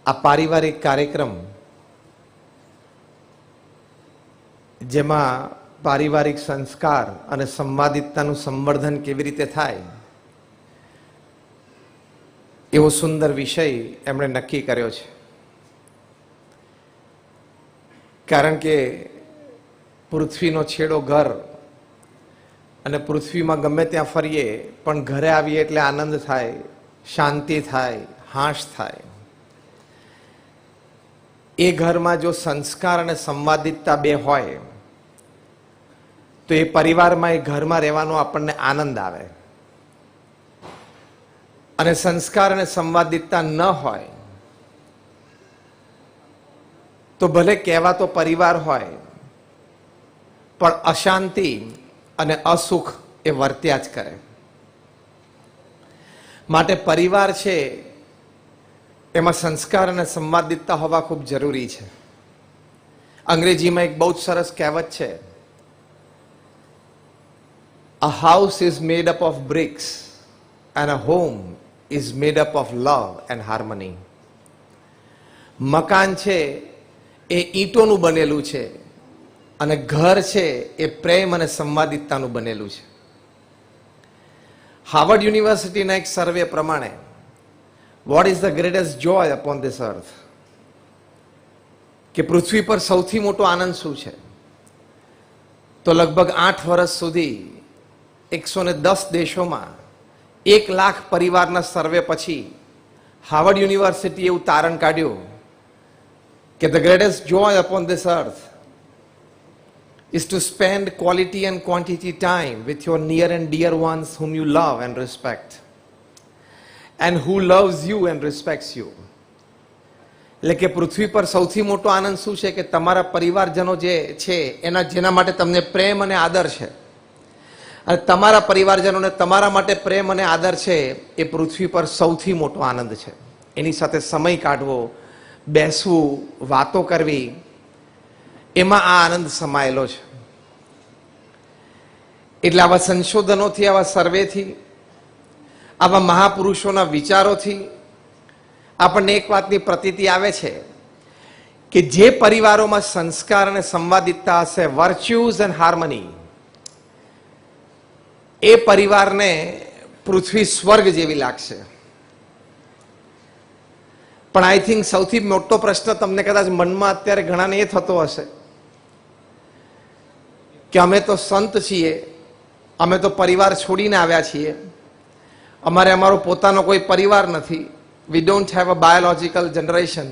આ પારિવારિક કાર્યક્રમ જેમાં પારિવારિક સંસ્કાર અને સંવાદિતતાનું સંવર્ધન કેવી રીતે થાય એવો સુંદર વિષય એમણે નક્કી કર્યો છે. કારણ કે પૃથ્વીનો છેડો ઘર અને પૃથ્વીમાં ગમે ત્યાં ફરીએ પણ ઘરે આવીએ એટલે આનંદ થાય, શાંતિ થાય, હાશ થાય. એ ઘરમાં જો સંસ્કાર અને સંવાદિતતા બે હોય તો એ પરિવારમાં, એ ઘરમાં રહેવાનો આપણને આનંદ આવે. અને સંસ્કાર અને સંવાદિતતા ન હોય તો ભલે કહેવાતો પરિવાર હોય પણ અશાંતિ અને અસુખ એ વર્ત્યા જ કરે. માટે પરિવાર છે એમાં સંસ્કાર અને સંવાદિતતા હોવા ખૂબ જરૂરી છે. અંગ્રેજીમાં એક બહુ જ સરસ કહેવત છે, A house is made up of bricks and a home is made up of love and harmony. મકાન છે એ ઈંટોનું બનેલું છે અને ઘર છે એ પ્રેમ અને સંવાદિતતાનું બનેલું છે. હાર્વર્ડ યુનિવર્સિટીના એક સર્વે પ્રમાણે what is the greatest Joy upon this અર્થ, કે પૃથ્વી પર સૌથી મોટો આનંદ શું છે, તો લગભગ 8 વર્ષ સુધી 110 દેશોમાં 1 લાખ પરિવારના સર્વે પછી હાર્વર્ડ યુનિવર્સિટી એવું તારણ કાઢ્યું કે the greatest Joy upon this earth is to spend quality and quantity time with your near and dear ones whom you love and respect and who loves you and respects you. એટલે કે પૃથ્વી પર સૌથી મોટો આનંદ શું છે કે તમારા પરિવારજનો જે છે એના જેના માટે તમને પ્રેમ અને આદર છે, અને તમારા પરિવારજનોને તમારા માટે પ્રેમ અને આદર છે, એ પૃથ્વી પર સૌથી મોટો આનંદ છે. એની સાથે સમય કાઢવો, બેસવું, વાતો કરવી, એમાં આ આનંદ સમાયેલો છે. એટલે આવા સંશોધનોથી, આવા સર્વેથી, આવા મહાપુરુષોના વિચારોથી આપણને એક વાતની પ્રતીતિ આવે છે કે જે પરિવારોમાં સંસ્કાર અને સંવાદિતતા હશે, વર્ચ્યુઝ એન્ડ હાર્મની, એ પરિવારને પૃથ્વી સ્વર્ગ જેવી લાગશે. પણ આઈ થિંક સૌથી મોટો પ્રશ્ન તમને કદાચ મનમાં અત્યારે ઘણાને એ થતો હશે કે અમે તો સંત છીએ, અમે તો પરિવાર છોડીને આવ્યા છીએ, અમારે અમારો પોતાનો કોઈ પરિવાર નથી, we don't have a biological generation.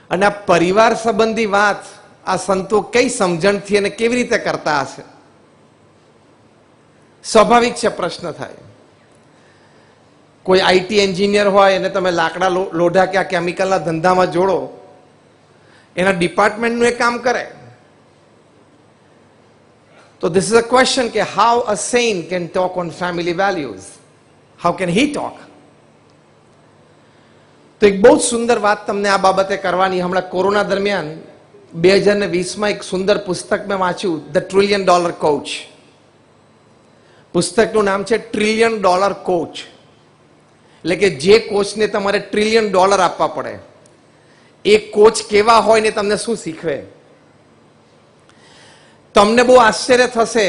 અને આ પરિવાર સંબંધી વાત આ સંતો કઈ સમજણથી અને કેવી રીતે કરતા હશે? સ્વાભાવિક છે પ્રશ્ન થાય. કોઈ આઈટી એન્જિનિયર હોય અને તમે લાકડા લોઢા કે આ કેમિકલના ધંધામાં જોડો, એના ડિપાર્ટમેન્ટનું એ કામ કરે. તો ધીસ ઇઝ અ ક્વેશ્ચન કે how a saint can talk on family values, how can he talk? તો એક બહુ જ સુંદર વાત તમને આ બાબતે કરવાની. હમણાં કોરોના દરમિયાન 2020માં એક સુંદર પુસ્તક મેં વાંચ્યું, ધ $1 ટ્રિલિયન કોચ. પુસ્તકનું નામ છે $1 ટ્રિલિયન કોચ. એટલે કે જે કોચને તમારે $1 ટ્રિલિયન આપવા પડે, એ કોચ કેવા હોય ને તમને શું શીખવે. તમને બહુ આશ્ચર્ય થશે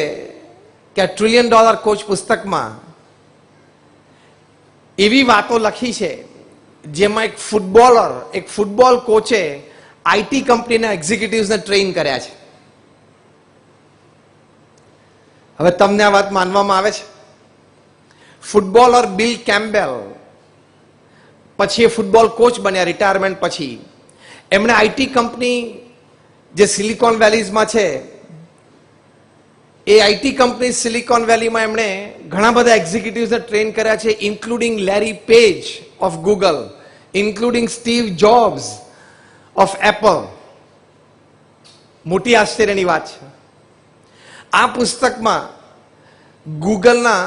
કે આ $1 ટ્રિલિયન કોચ પુસ્તકમાં એવી વાતો લખી છે જેમાં એક ફૂટબોલ કોચે આઈટી કંપનીના એક્ઝિક્યુટિવ્સને ટ્રેન કર્યા છે. હવે તમને આ વાત માનવામાં આવે છે? ફૂટબોલર બિલ કેમ્પબેલ પછી એ ફૂટબોલ કોચ બન્યા રિટાયરમેન્ટ પછી. એમણે આઈટી કંપની જે સિલિકોન વેલીઝમાં છે, એ આઈટી કંપની સિલિકોન વેલીમાં એમણે ઘણા બધા એક્ઝિક્યુટિવ્સને ટ્રેન કર્યા છે, including Larry page of Google, including Steve jobs of Apple. મોટી આશ્ચર્યની વાત છે. આ પુસ્તકમાં ગૂગલના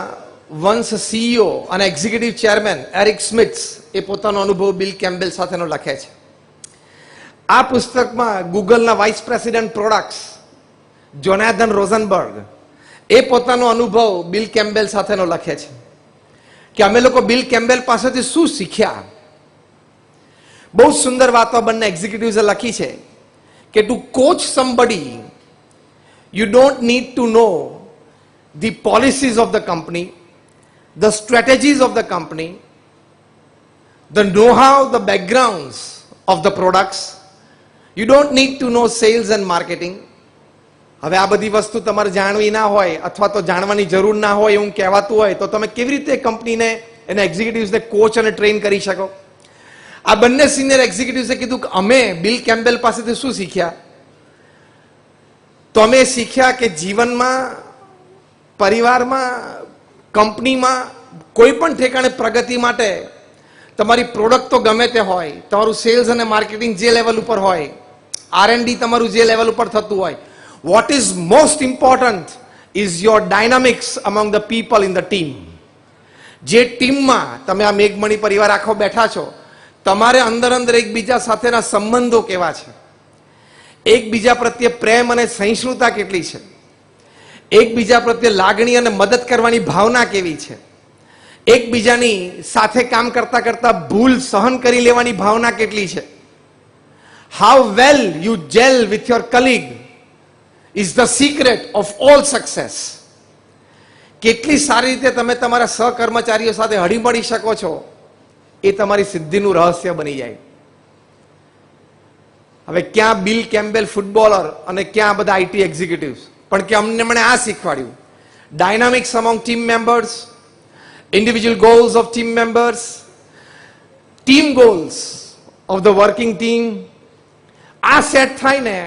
વંશ સીઈઓ અને એક્ઝિક્યુટિવ ચેરમેન એરિક સ્મિથ્સ એ પોતાનો અનુભવ બિલ કેમ્પબેલ સાથેનો લખે છે. આ પુસ્તકમાં ગૂગલના વાઇસ પ્રેસિડેન્ટ પ્રોડક્ટ્સ જોનાથન રોઝનબર્ગ એ પોતાનો અનુભવ બિલ કેમ્પબેલ સાથેનો લખે છે કે અમે લોકો બિલ કેમ્પબેલ પાસેથી શું શીખ્યા. બહુ સુંદર વાતો બંને એક્ઝિક્યુટિવ્સે લખી છે કે to coach somebody you don't need to know the policies of the company, the strategies of the company, the know how, the backgrounds of the products. You don't need to know sales and marketing. હવે આ બધી વસ્તુ તમારે જાણવી ના હોય અથવા તો જાણવાની જરૂર ના હોય એવું કહેવાતું હોય તો તમે કેવી રીતે કંપનીને, એના એક્ઝિક્યુટિવ્સને કોચ અને ટ્રેન કરી શકો? આ બંને સિનિયર એક્ઝિક્યુટિવ્સે કીધું કે અમે બિલ કેમ્પબેલ પાસેથી શું શીખ્યા? તો અમે શીખ્યા કે જીવનમાં, પરિવારમાં, કંપનીમાં કોઈ પણ ઠેકાણે પ્રગતિ માટે તમારી પ્રોડક્ટ તો ગમે તે હોય, તમારું સેલ્સ અને માર્કેટિંગ જે લેવલ ઉપર હોય, R&D તમારું જે લેવલ ઉપર થતું હોય, what is most important is your dynamics among the people in the team. જે ટીમમાં તમે આ મેઘમણી પરિવાર આખો બેઠા છો, તમારે અંદર અંદર એકબીજા સાથેના સંબંધો કેવા છે, એકબીજા પ્રત્યે પ્રેમ અને સહિષ્ણુતા કેટલી છે, એકબીજા પ્રત્યે લાગણી અને મદદ કરવાની ભાવના કેવી છે, એકબીજાની સાથે કામ કરતા કરતા ભૂલ સહન કરી લેવાની ભાવના કેટલી છે, how well you gel with your colleague is the secret of all success. કેટલી સારી રીતે તમે તમારા સહકર્મચારીઓ સાથે હળીમળી શકો છો એ તમારી સિદ્ધિનું રહસ્ય બની જાય. હવે ક્યાં બિલ કેમ્પબેલ ફૂટબોલર અને ક્યાં બધા આઈટી એક્ઝિક્યુટિવ્સ, પણ કે અમને મને આ શીખવાડ્યું, dynamics among team members, individual goals of team members, team goals of the working team. આ સેટ થાય ને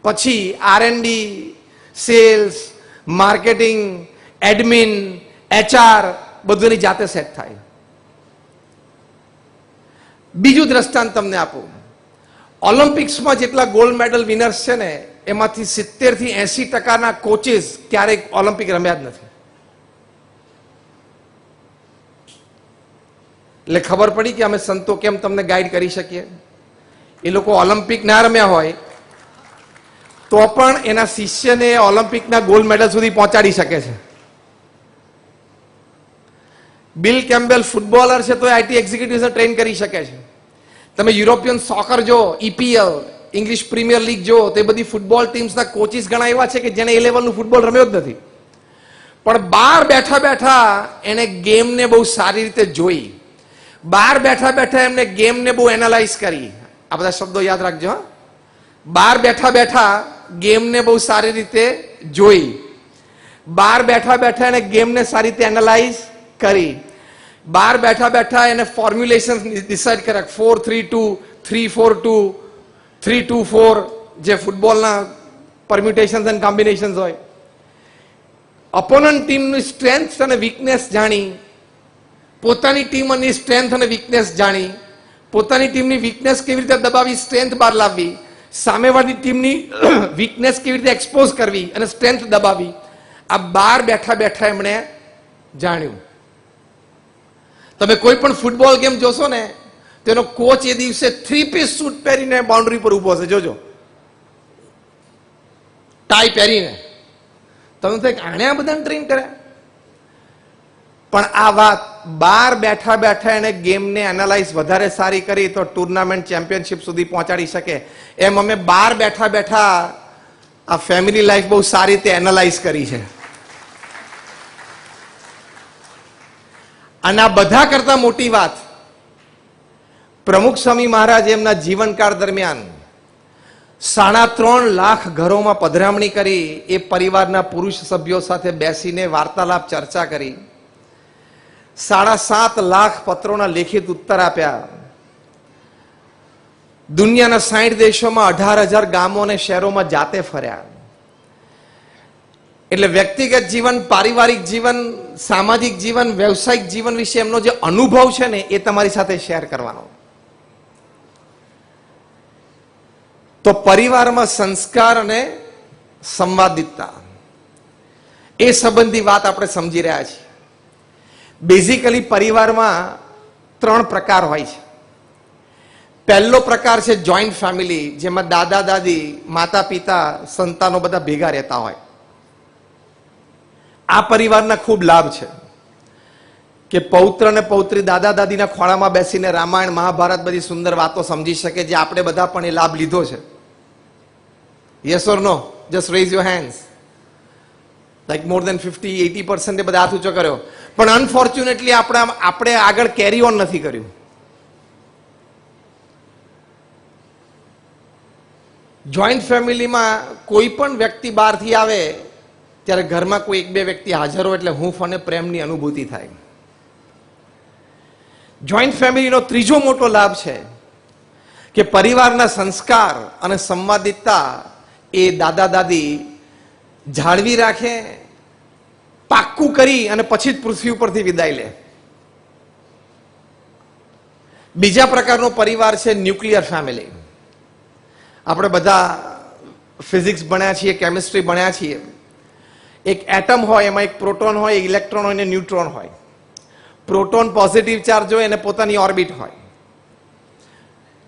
પછી R&D, sales, marketing, admin, HR બધુંની જાતે સેટ થાય. બીજું દ્રષ્ટાંત તમને આપું. ઓલિમ્પિક્સમાં જેટલા ગોલ્ડ મેડલ વિનર્સ છે ને એમાંથી 70 થી 80% કોચિસ ક્યારેય ઓલિમ્પિક રમ્યા જ નથી. એટલે ખબર પડી કે અમે સંતો કેમ તમને ગાઈડ કરી શકીએ. એ લોકો ઓલિમ્પિક ના રમ્યા હોય તો પણ એના શિષ્યને ઓલિમ્પિકના ગોલ્ડ મેડલ સુધી પહોંચાડી શકે છે. બિલ કેમ્પબેલ ફૂટબોલર છે તો આઈટી એક્ઝિક્યુટિવ્સને ટ્રેન કરી શકે છે. તમે યુરોપિયન સોકર જો, EPL, ઇંગ્લિશ પ્રીમિયર લીગ જો, તે બધી ફૂટબોલ ટીમ્સના કોચિસ ઘણા એવા છે કે જેને એ લેવલનું ફૂટબોલ રમ્યો જ નથી, પણ બહાર બેઠા બેઠા એને ગેમને બહુ સારી રીતે જોઈ, બહાર બેઠા બેઠા એમને ગેમને બહુ એનાલાઇઝ કરી. આ બધા શબ્દો યાદ રાખજો. બહાર બેઠા બેઠા ગેમને બહુ સારી રીતે જોઈ, બહાર બેઠા બેઠા એને ગેમને સારી રીતે એનાલાઇઝ કરી, બહાર બેઠા બેઠા એને ફોર્મ્યુલેશન ડિસાઇડ કર્યા, 4-3-2, 3-4-2, 3-2-4 જે ફૂટબોલના પરમ્યુટેશન્સ એન્ડ કોમ્બિનેશન્સ હોય. અપોનન્ટ ટીમની સ્ટ્રેન્થ અને વીકનેસ જાણી, પોતાની ટીમની સ્ટ્રેન્થ અને વીકનેસ જાણી, પોતાની ટીમની વીકનેસ કેવી રીતે દબાવી, સ્ટ્રેન્થ બહાર લાવવી, સામેવાળી ટીમની વીકનેસ કેવી રીતે એક્સપોઝ કરવી અને સ્ટ્રેન્થ દબાવી, આ બહાર બેઠા બેઠા એમણે જાણ્યું. તમે કોઈ પણ ફૂટબોલ ગેમ જોશો ને તેનો કોચ એ દિવસે 3-piece સૂટ પહેરીને બાઉન્ડ્રી પર ઉભો હશે, જોજો, ટાઈ પહેરીને. તમે તો આણે આ બધાને ટ્રેન કર્યા. પણ આ વાત બહાર બેઠા બેઠા એને ગેમને એનાલાઇઝ વધારે સારી કરી તો ટુર્નામેન્ટ ચેમ્પિયનશિપ સુધી પહોંચાડી શકે. એમ અમે બહાર બેઠા બેઠા આ ફેમિલી લાઈફ બહુ સારી રીતે એનાલાઇઝ કરી છે. અને આ બધા કરતા મોટી વાત, પ્રમુખ સ્વામી મહારાજ એમના જીવનકાળ દરમિયાન 3.5 લાખ ઘરોમાં પધરામણી કરી, એ પરિવારના પુરુષ સભ્યો સાથે બેસીને વાર્તાલાપ ચર્ચા કરી, 7.5 લાખ પત્રોના લેખિત ઉત્તર આપ્યા, દુનિયાના 60 દેશોમાં 18,000 ગામો અને શહેરોમાં જાતે ફર્યા. એટલે વ્યક્તિગત જીવન, પારિવારિક જીવન, સામાજિક જીવન, વ્યવસાયિક જીવન વિશે એમનો જે અનુભવ છે ને એ તમારી સાથે શેર કરવાનો. તો પરિવારમાં સંસ્કાર અને સંવાદિતતા એ સંબંધી વાત આપણે સમજી રહ્યા છીએ. બેઝિકલી પરિવારમાં 3 પ્રકાર હોય છે. પહેલો પ્રકાર છે જોઈન્ટ ફેમિલી, જેમાં દાદા દાદી, માતા પિતા, સંતાનો બધા ભેગા રહેતા હોય. આ પરિવારના ખૂબ લાભ છે. કે પૌત્ર અને પૌત્રી દાદા દાદીના ખોળામાં બેસીને રામાયણ મહાભારત બધી સુંદર વાતો સમજી શકે, જે આપણે બધા પણ એ લાભ લીધો છે? Yes or no? Just raise your hands. Like more than 50-80% બધા હાથ ઊંચો કર્યો. પણ અનફોર્ચ્યુનેટલી આપણે આગળ કેરી ઓન નથી કર્યું. જોઈન્ટ ફેમિલીમાં કોઈ પણ વ્યક્તિ બહારથી આવે ત્યારે ઘરમાં કોઈ એક બે વ્યક્તિ હાજર હોય એટલે હૂંફ અને પ્રેમની અનુભૂતિ થાય. જોઈન્ટ ફેમિલીનો ત્રીજો મોટો લાભ છે કે પરિવારના સંસ્કાર અને સંવાદિતતા એ દાદા દાદી જાળવી રાખે, પાક્કું કરી અને પછી જ પૃથ્વી ઉપરથી વિદાય લે. બીજા પ્રકારનો પરિવાર છે ન્યુક્લિયર ફેમિલી. આપણે બધા ફિઝિક્સ ભણ્યા છીએ, કેમિસ્ટ્રી ભણ્યા છીએ. એક એટમ હોય, એમાં એક પ્રોટોન હોય, ઇલેક્ટ્રોન હોય ને ન્યુટ્રોન હોય. પ્રોટોન પોઝિટિવ ચાર્જ હોય એને પોતાની ઓર્બિટ હોય,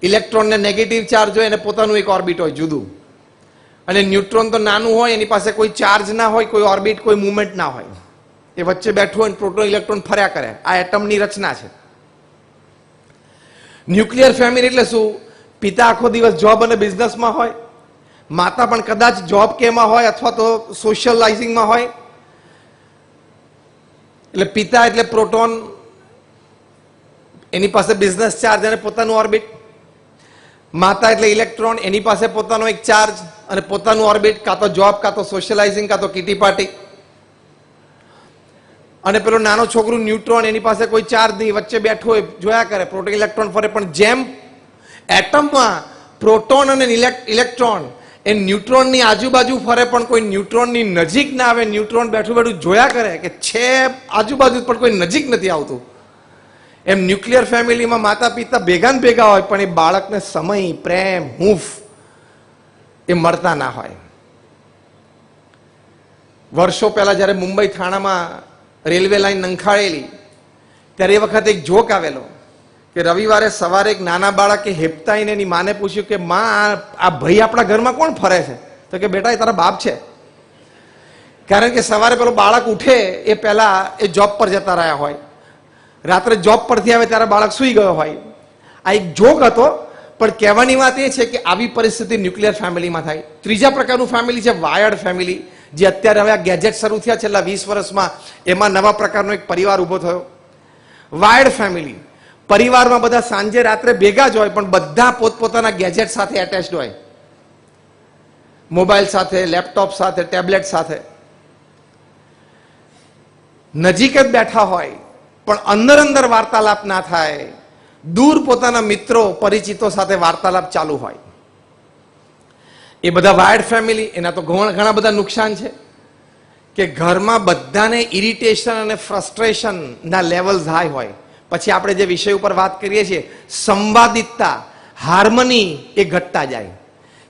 ઇલેક્ટ્રોનને નેગેટિવ ચાર્જ હોય એને પોતાનું એક ઓર્બિટ હોય જુદું, અને ન્યુટ્રોન તો નાનું હોય, એની પાસે કોઈ ચાર્જ ના હોય, કોઈ ઓર્બિટ, કોઈ મુવમેન્ટ ના હોય. એ વચ્ચે બેઠું હોય, પ્રોટોન ઇલેક્ટ્રોન ફર્યા કરે. આ એટમની રચના છે. ન્યુક્લિયર ફેમિલી એટલે શું? પિતા આખો દિવસ જોબ અને બિઝનેસમાં હોય, માતા પણ કદાચ જોબ કે એમાં હોય અથવા તો સોશિયલાઇઝિંગમાં હોય. એટલે પિતા એટલે પ્રોટોન, એની પાસે બિઝનેસ ચાર્જ અને પોતાનું ઓર્બિટ. માતા એટલે ઇલેક્ટ્રોન, એની પાસે પોતાનો એક ચાર્જ અને પોતાનું ઓર્બિટ, કાં તો જોબ, કાં તો સોશિયલાઇઝિંગ, કાં તો કિટી પાર્ટી. અને પેલો નાનો છોકરું ન્યુટ્રોન, એની પાસે કોઈ ચાર્જ નહીં, વચ્ચે બેઠો હોય, જોયા કરે, પ્રોટોન ઇલેક્ટ્રોન ફરે. પણ જેમ એટમમાં પ્રોટોન અને ઇલેક્ટ્રોન એ ન્યુટ્રોનની આજુબાજુ ફરે પણ કોઈ ન્યુટ્રોનની નજીક ના આવે, ન્યુટ્રોન બેઠું બેઠું જોયા કરે કે છે આજુબાજુ પણ કોઈ નજીક નથી આવતું, એમ ન્યુક્લિયર ફેમિલીમાં માતા પિતા ભેગા ને ભેગા હોય પણ એ બાળકને સમય, પ્રેમ, હૂંફ એ મળતા ના હોય. વર્ષો પહેલા જ્યારે મુંબઈ થાણામાં રેલવે લાઈન નંખાળેલી ત્યારે એ વખતે એક જોક આવેલો કે રવિવારે સવારે એક નાના બાળકે હેપતાઈને એની માને પૂછ્યું કે માં, આ ભાઈ આપણા ઘરમાં કોણ ફરે છે? તો કે બેટા, એ તારા બાપ છે. કારણ કે સવારે પેલો બાળક ઉઠે એ પહેલા એ જોબ પર જતા રહ્યા હોય, રાત્રે જોબ પરથી આવે ત્યારે બાળક સૂઈ ગયો હોય. આ એક જોક હતો, પણ કહેવાની વાત એ છે કે આવી પરિસ્થિતિ ન્યુક્લિયર ફેમિલીમાં થાય. ત્રીજા પ્રકારનું ફેમિલી છે વાયર્ડ ફેમિલી, જે અત્યારે હવે આ ગેજેટ શરૂ થયા છેલ્લા 20 વર્ષમાં, એમાં નવા પ્રકારનો એક પરિવાર ઉભો થયો. વાયર્ડ ફેમિલી પરિવારમાં બધા સાંજે રાત્રે ભેગા જ હોય પણ બધા પોતપોતાના ગેજેટ સાથે એટેચ્ડ હોય, મોબાઈલ સાથે, લેપટોપ સાથે, ટેબ્લેટ સાથે. નજીક જ બેઠા હોય પણ અંદર અંદર વાર્તાલાપ ના થાય. દૂર પોતાના મિત્રો, પરિચિતો સાથે વાર્તાલાપ ચાલુ હોય. એ બધા વાયર્ડ ફેમિલી. એના તો ઘણા બધા નુકસાન છે કે ઘરમાં બધાને ઇરિટેશન અને ફ્રસ્ટ્રેશન ના લેવલ્સ હાઈ હોય. પછી આપણે જે વિષય ઉપર વાત કરીએ છીએ, સંવાદિતતા, હાર્મની, એ ઘટતા જાય.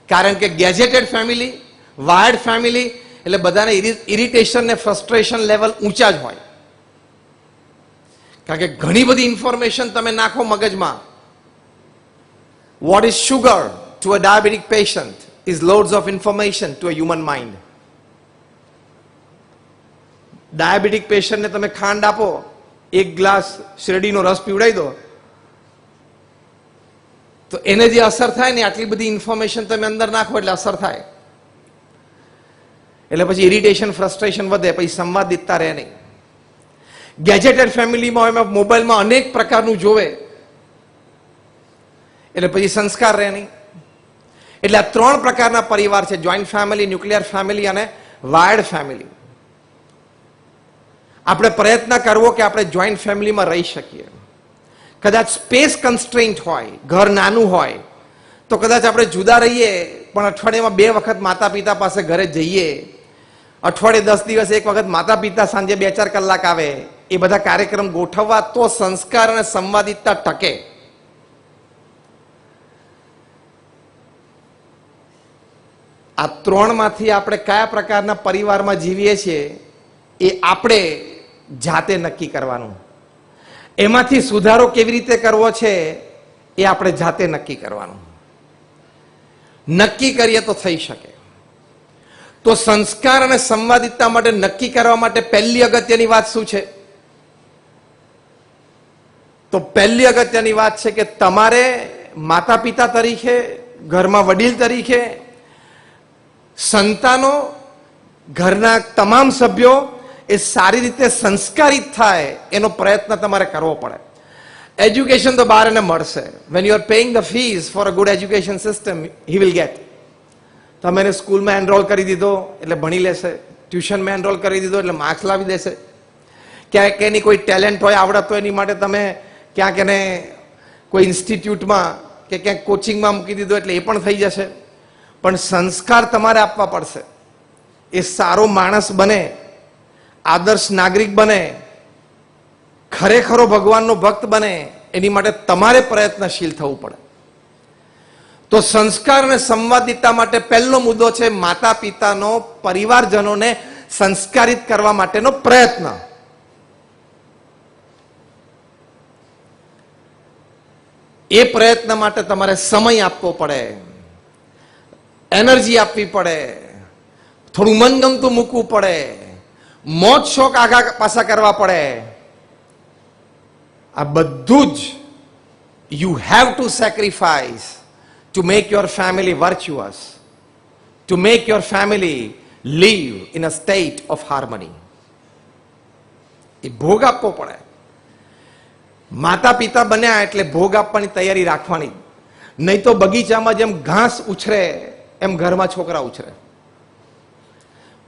કારણ કે ગેજેટેડ ફેમિલી, વાયર્ડ ફેમિલી એટલે બધાને ઇરિટેશન ને ફ્રસ્ટ્રેશન લેવલ ઊંચા જ હોય. કારણ કે ઘણી બધી ઇન્ફોર્મેશન તમે નાખો મગજમાં. What is sugar to a diabetic patient is loads of information to a human mind. Diabetic પેશન્ટને તમે ખાંડ આપો, એક ગ્લાસ શેરડીનો રસ પીવડાવી દો, તો એને જે અસર થાય ને, આટલી બધી ઇન્ફોર્મેશન તમે અંદર નાખો એટલે અસર થાય. એટલે પછી ઇરિટેશન, ફ્રસ્ટ્રેશન વધે, પછી સંવાદિતતા રહે નહીં. ગેજેટેડ ફેમિલીમાં એમાં મોબાઈલમાં અનેક પ્રકારનું જોવે એટલે પછી સંસ્કાર રહે નહીં. એટલે આ 3 પ્રકારના પરિવાર છે: જોઈન્ટ ફેમિલી, ન્યુક્લિયર ફેમિલી અને વાયર્ડ ફેમિલી. આપણે પ્રયત્ન કરવો કે આપણે જોઈન્ટ ફેમિલીમાં રહી શકીએ. કદાચ સ્પેસ કન્સ્ટ્રેન્ટ હોય, ઘર નાનું હોય તો કદાચ આપણે જુદા રહીએ, પણ અઠવાડિયામાં 2 વખત માતા પિતા પાસે ઘરે જઈએ, અઠવાડિયે 10 દિવસ એક વખત માતા પિતા સાંજે 2-4 કલાક આવે, એ બધા કાર્યક્રમ ગોઠવવા તો સંસ્કાર અને સંવાદિતતા ટકે. આ 3 માંથી આપણે કયા પ્રકારના પરિવારમાં જીવીએ છીએ એ આપણે જાતે નક્કી કરવાનું. એમાંથી સુધારો કેવી રીતે કરવો છે એ આપણે જાતે નક્કી કરવાનું. નક્કી કરીએ તો થઈ શકે. તો સંસ્કાર અને સંવાદિતતા માટે નક્કી કરવા માટે પહેલી અગત્યની વાત શું છે? તો પહેલી અગત્યની વાત છે કે તમારે માતા પિતા તરીકે, ઘરમાં વડીલ તરીકે, સંતાનો, ઘરના તમામ સભ્યો એ સારી રીતે સંસ્કારિત થાય એનો પ્રયત્ન તમારે કરવો પડે. એજ્યુકેશન તો બહાર એને મળશે. When you are paying the fees for a good education system, he will get. તમે એને સ્કૂલમાં એનરોલ કરી દીધો એટલે ભણી લેશે, ટ્યુશનમાં એનરોલ કરી દીધો એટલે માર્ક્સ લાવી દેશે, ક્યાંક એની કોઈ ટેલેન્ટ હોય, આવડત હોય, એની માટે તમે ક્યાંક એને કોઈ ઇન્સ્ટિટ્યૂટમાં કે ક્યાંક કોચિંગમાં મૂકી દીધો એટલે એ પણ થઈ જશે. પણ સંસ્કાર તમારે આપવા પડશે. એ સારો માણસ બને, આદર્શ નાગરિક બને, ખરેખરો ભગવાનનો ભક્ત બને, એની માટે તમારે પ્રયત્નશીલ થવું પડે. તો સંસ્કાર અને સંવાદિતા માટે પહેલો મુદ્દો છે માતા પિતાનો પરિવારજનોને સંસ્કારિત કરવા માટેનો પ્રયત્ન. એ પ્રયત્ન માટે તમારે સમય આપવો પડે, એનર્જી આપવી પડે, થોડું મનગમતું મૂકવું પડે, મોજ શોખ આગા પાછા કરવા પડે. આ બધું જ you have to sacrifice to make your family virtuous, to make your family live in a state of harmony. એ ભોગ આપવો પડે. માતા પિતા બન્યા એટલે ભોગ આપવાની તૈયારી રાખવાની. નહીં તો બગીચામાં જેમ ઘાસ ઉછરે એમ ઘરમાં છોકરા ઉછરે,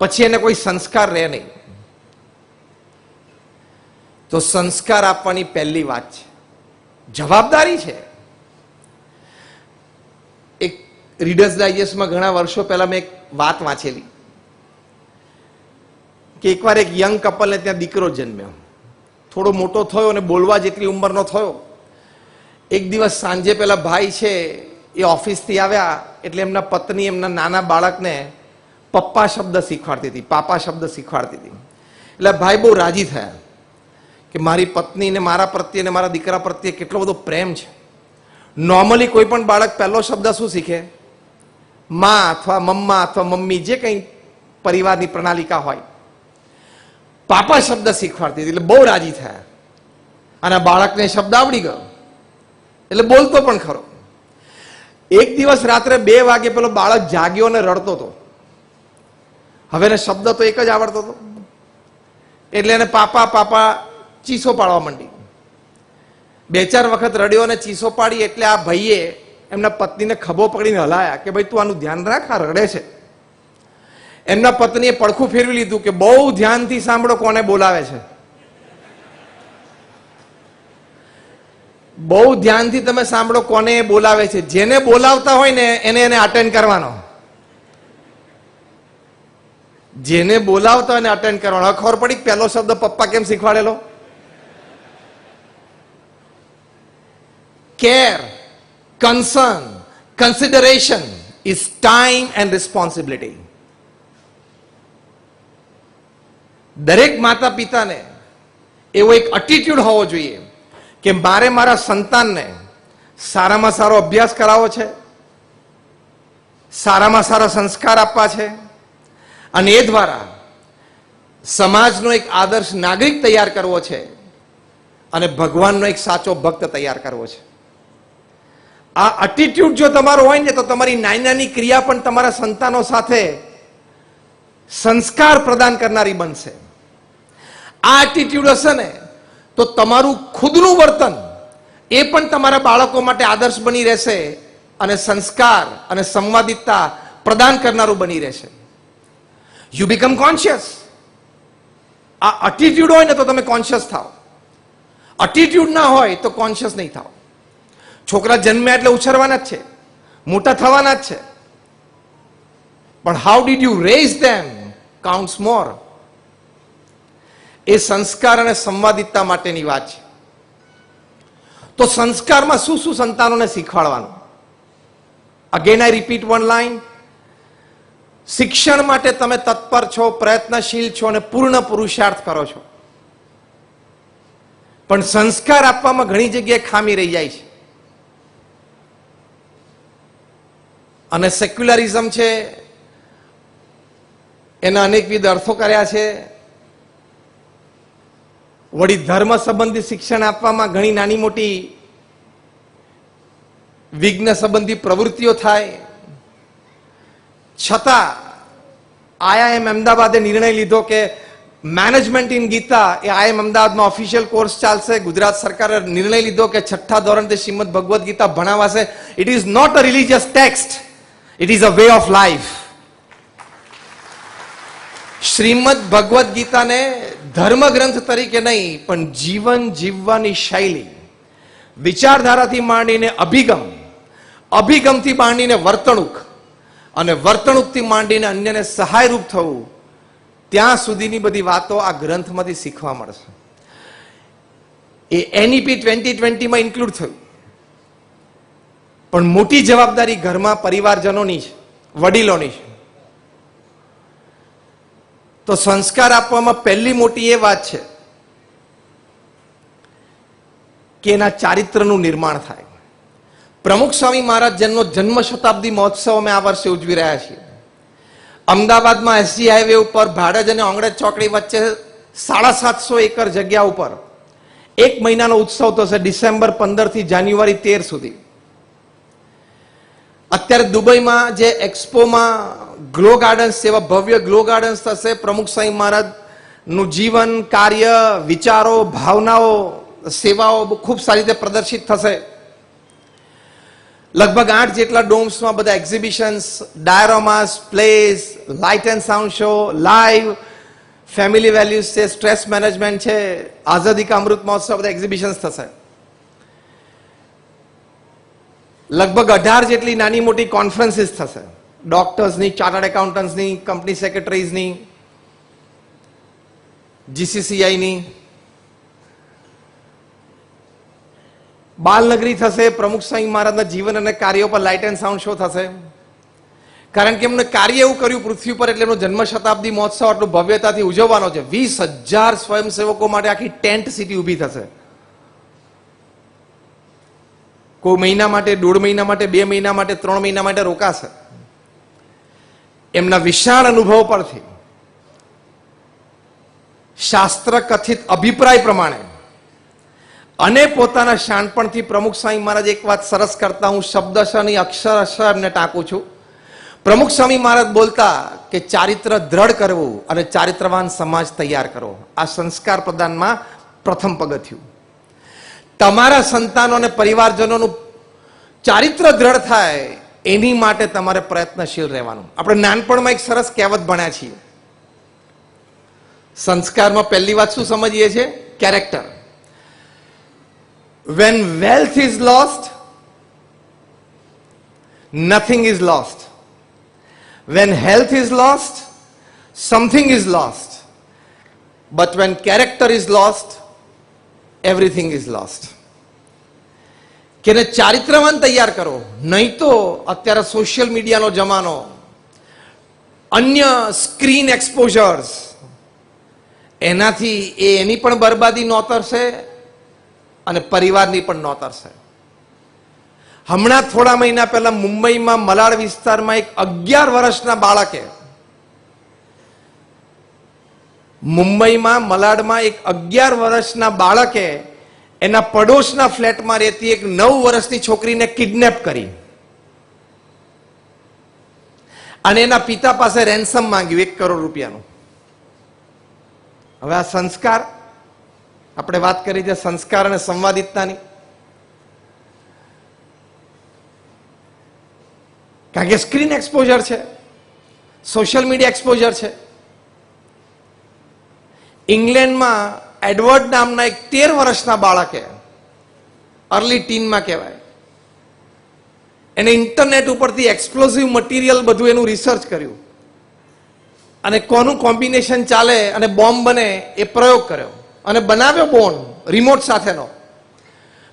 પછી એને કોઈ સંસ્કાર રહે નહીં. તો સંસ્કાર આપવાની પહેલી વાત છે, જવાબદારી છે. એક રીડર્સ ડાયજેસ્ટમાં ઘણા વર્ષો પહેલા મેં એક વાત વાંચેલી કે એકવાર એક યંગ કપલને ત્યાં દીકરો જન્મ્યો, થોડો મોટો થયો અને બોલવા જેટલી ઉંમરનો થયો. એક દિવસ સાંજે પેલા ભાઈ છે એ ઓફિસથી આવ્યા એટલે એમના પત્ની એમના નાના બાળકને પપ્પા શબ્દ શીખવાડતી હતી, પાપા શબ્દ શીખવાડતી હતી. એટલે ભાઈ બહુ રાજી થયા કે મારી પત્નીને મારા પ્રત્યે અને મારા દીકરા પ્રત્યે કેટલો બધો પ્રેમ છે. નોર્મલી કોઈ પણ બાળક પહેલો શબ્દ શું શીખે? માં અથવા મમ્મા અથવા મમ્મી, જે કંઈ પરિવારની પ્રણાલિકા હોય. પાપા શબ્દ શીખવાડતી હતી એટલે બહુ રાજી થયા. અને બાળકને શબ્દ આવડી ગયો એટલે બોલતો પણ ખરો. એક દિવસ રાત્રે 2 વાગે પેલો બાળક જાગ્યો અને રડતો હતો. હવે એને શબ્દ તો એક જ આવડતો હતો એટલે એને પાપા પાપા ચીસો પાડવા માંડી. 2-4 વખત રડ્યો અને ચીસો પાડી એટલે આ ભાઈએ એમના પત્નીને ખભો પકડીને હલાયા કે ભાઈ તું આનું ધ્યાન રાખ, આ રડે છે. એમના પત્નીએ પડખું ફેરવી લીધું કે બહુ ધ્યાનથી સાંભળો કોને બોલાવે છે, બહુ ધ્યાનથી તમે સાંભળો કોને બોલાવે છે. જેને બોલાવતા હોય ને એને અટેન્ડ કરવાનો, જેને બોલાવતા હોય એને અટેન્ડ કરવાનો. ખબર પડી પહેલો શબ્દ પપ્પા કેમ શીખવાડેલો? Care, concern, consideration is time and responsibility. દરેક માતા પિતાને એવો એક એટીટ્યુડ હોવો જોઈએ કે મારે મારા સંતાનને સારામાં સારો અભ્યાસ કરાવવો છે, સારામાં સારા સંસ્કાર આપવા છે અને એ દ્વારા સમાજનો એક આદર્શ નાગરિક તૈયાર કરવો છે અને ભગવાનનો એક સાચો ભક્ત તૈયાર કરવો છે. આ એટીટ્યુડ જો તમારો હોય ને તો તમારી નાની નાની ક્રિયા પણ તમારા સંતાનો સાથે સંસ્કાર પ્રદાન કરનારી બનશે. આ એટીટ્યુડ હશે ને તો તમારું ખુદનું વર્તન એ પણ તમારા બાળકો માટે આદર્શ બની રહેશે અને સંસ્કાર અને સંવાદિતા પ્રદાન કરનારું બની રહેશે. You become conscious. આ એટીટ્યુડ હોય ને તો તમે કોન્શિયસ થાઓ, એટીટ્યુડ ના હોય તો કોન્શિયસ નહીં થાઓ. છોકરા જન્મ્યા એટલે ઉછરવાના જ છે, મોટા થવાના જ છે, પણ how did you raise them counts more. એ સંસ્કાર અને સંવાદિતા માટેની વાત છે. તો સંસ્કારમાં શું શું સંતાનોને શીખવાડવાનું? Again I repeat one line. શિક્ષણ માટે તમે તત્પર છો, પ્રયત્નશીલ છો અને પૂર્ણ પુરુષાર્થ કરો છો, પણ સંસ્કાર આપવામાં ઘણી જગ્યાએ ખામી રહી જાય છે. અને સેક્યુલરિઝમ છે, એના અનેકવિધ અર્થો કર્યા છે. વળી ધર્મ સંબંધી શિક્ષણ આપવામાં ઘણી નાની મોટી વિજ્ઞ સંબંધી પ્રવૃત્તિઓ થાય, છતાં IIM અમદાવાદે નિર્ણય લીધો કે મેનેજમેન્ટ ઇન ગીતા એ IIM અમદાવાદમાં ઓફિશિયલ કોર્સ ચાલશે. ગુજરાત સરકારે નિર્ણય લીધો કે 6ઠ્ઠા ધોરણથી શ્રીમદ ભગવદ્ ગીતા ભણાવાશે. It is not a religious text, it is a way of life. Shrimad Bhagavad ગીતાને ધર્મ ગ્રંથ તરીકે નહીં, પણ જીવન જીવવાની શૈલી, વિચારધારાથી માંડીને અભિગમ, અભિગમથી માંડીને વર્તણૂક, અને વર્તણૂકથી માંડીને અન્યને સહાયરૂપ થવું, ત્યાં સુધીની બધી વાતો આ ગ્રંથમાંથી શીખવા મળશે. એ NEP 2020માં ઇન્ક્લુડ થયું. પણ મોટી જવાબદારી ઘરમાં પરિવારજનોની છે, વડીલોની છે. તો સંસ્કાર આપવામાં પહેલી મોટી એ વાત છે કે એના ચારિત્રનું નિર્માણ થાય. પ્રમુખ સ્વામી મહારાજ જન્મ શતાબ્દી મહોત્સવ અમે આ વર્ષે ઉજવી રહ્યા છીએ. અમદાવાદમાં SG હાઈવે ઉપર ભાડજ અને ઓંગળેજ ચોકડી વચ્ચે 750 એકર જગ્યા ઉપર 1 મહિનાનો ઉત્સવ થશે, ડિસેમ્બર 15 થી જાન્યુઆરી 13 સુધી. અત્યારે દુબઈમાં જે એક્સપોમાં ગ્લો ગાર્ડન્સ જેવા ભવ્ય ગ્લો ગાર્ડન્સ થશે, પ્રમુખ સ્વામી મહારાજ નું જીવન, કાર્ય, વિચારો, ભાવનાઓ, સેવાઓ ખૂબ સારી રીતે પ્રદર્શિત થશે. લગભગ 8 જેટલા ડોમ્સમાં બધા exhibitions, dioramas, place, light and sound show, live, family values છે, સ્ટ્રેસ મેનેજમેન્ટ છે, આઝાદી કા અમૃત મહોત્સવ, બધા એક્ઝિબિશન્સ થશે. લગભગ 18 જેટલી નાની મોટી કોન્ફરન્સીસ થશે, ડોક્ટર્સની, ચાર્ટર્ડ એકાઉન્ટન્ટ્સની, કંપની સેક્રેટરીઝની, GCCIની. બાલનગરી થશે, પ્રમુખ સ્વામી મહારાજના જીવન અને કાર્યો પર લાઇટ એન્ડ સાઉન્ડ શો થશે. કારણ કે એમને કાર્ય એવું કર્યું પૃથ્વી પર, એટલે એમનો જન્મ શતાબ્દી મહોત્સવ આટલું ભવ્યતાથી ઉજવવાનો છે. 20,000 સ્વયંસેવકો માટે આખી ટેન્ટ સિટી ઊભી થશે. કોઈ મહિના માટે, 1.5 મહિના માટે, 2 મહિના માટે, 3 મહિના માટે રોકાશે. એમના વિશાળ અનુભવ પરથી, શાસ્ત્ર કથિત અભિપ્રાય પ્રમાણે અને પોતાના શાણપણથી પ્રમુખ સ્વામી મહારાજ એક વાત સરસ કરતા, હું શબ્દશઃ નહીં અક્ષરશઃ એમને ટાંકું છું. પ્રમુખ સ્વામી મહારાજ બોલતા કે ચારિત્ર દ્રઢ કરવું અને ચારિત્રવાન સમાજ તૈયાર કરો, આ સંસ્કાર પ્રદાનમાં પ્રથમ પગથિયું. તમારા સંતાનો અને પરિવારજનોનું ચારિત્ર દ્રઢ થાય એની માટે તમારે પ્રયત્નશીલ રહેવાનું. આપણે નાનપણમાં એક સરસ કહેવત ભણ્યા છીએ. સંસ્કારમાં પહેલી વાત શું સમજીએ છીએ? Character. When wealth is lost, nothing is lost. When health is lost, something is lost. But when character is lost, everything is lost. કે ચારિત્રવાન તૈયાર કરો, નહીં તો અત્યારે સોશિયલ મીડિયાનો જમાનો, અન્ય સ્ક્રીન એક્સપોઝર્સ, એનાથી એની પણ બરબાદી નોતરશે અને પરિવારની પણ નોતરશે. હમણાં થોડા મહિના પહેલા મુંબઈમાં મલાડ વિસ્તારમાં એક 11 વર્ષના બાળકે, મુંબઈમાં મલાડમાં એક 11 વર્ષના બાળકે એના પડોશના ફ્લેટમાં રહેતી એક 9 વર્ષની છોકરીને કિડનેપ કરી અને એના પિતા પાસે રેન્સમ માંગ્યું 1 કરોડ રૂપિયાનું. હવે આ સંસ્કાર, આપણે વાત કરી છે સંસ્કાર અને સંવાદિતતાની. કારણ કે સ્ક્રીન એક્સપોઝર છે, સોશિયલ મીડિયા એક્સપોઝર છે. ઇંગ્લેન્ડમાં એડવર્ડ નામના એક 13 વર્ષના બાળકે, અર્લી ટીનમાં કહેવાય, એને ઇન્ટરનેટ ઉપરથી એક્સપ્લોઝિવ મટીરિયલ બધું એનું રિસર્ચ કર્યું અને કોનું કોમ્બિનેશન ચાલે અને બોમ્બ બને એ પ્રયોગ કર્યો અને બનાવ્યો બોમ્બ રિમોટ સાથેનો.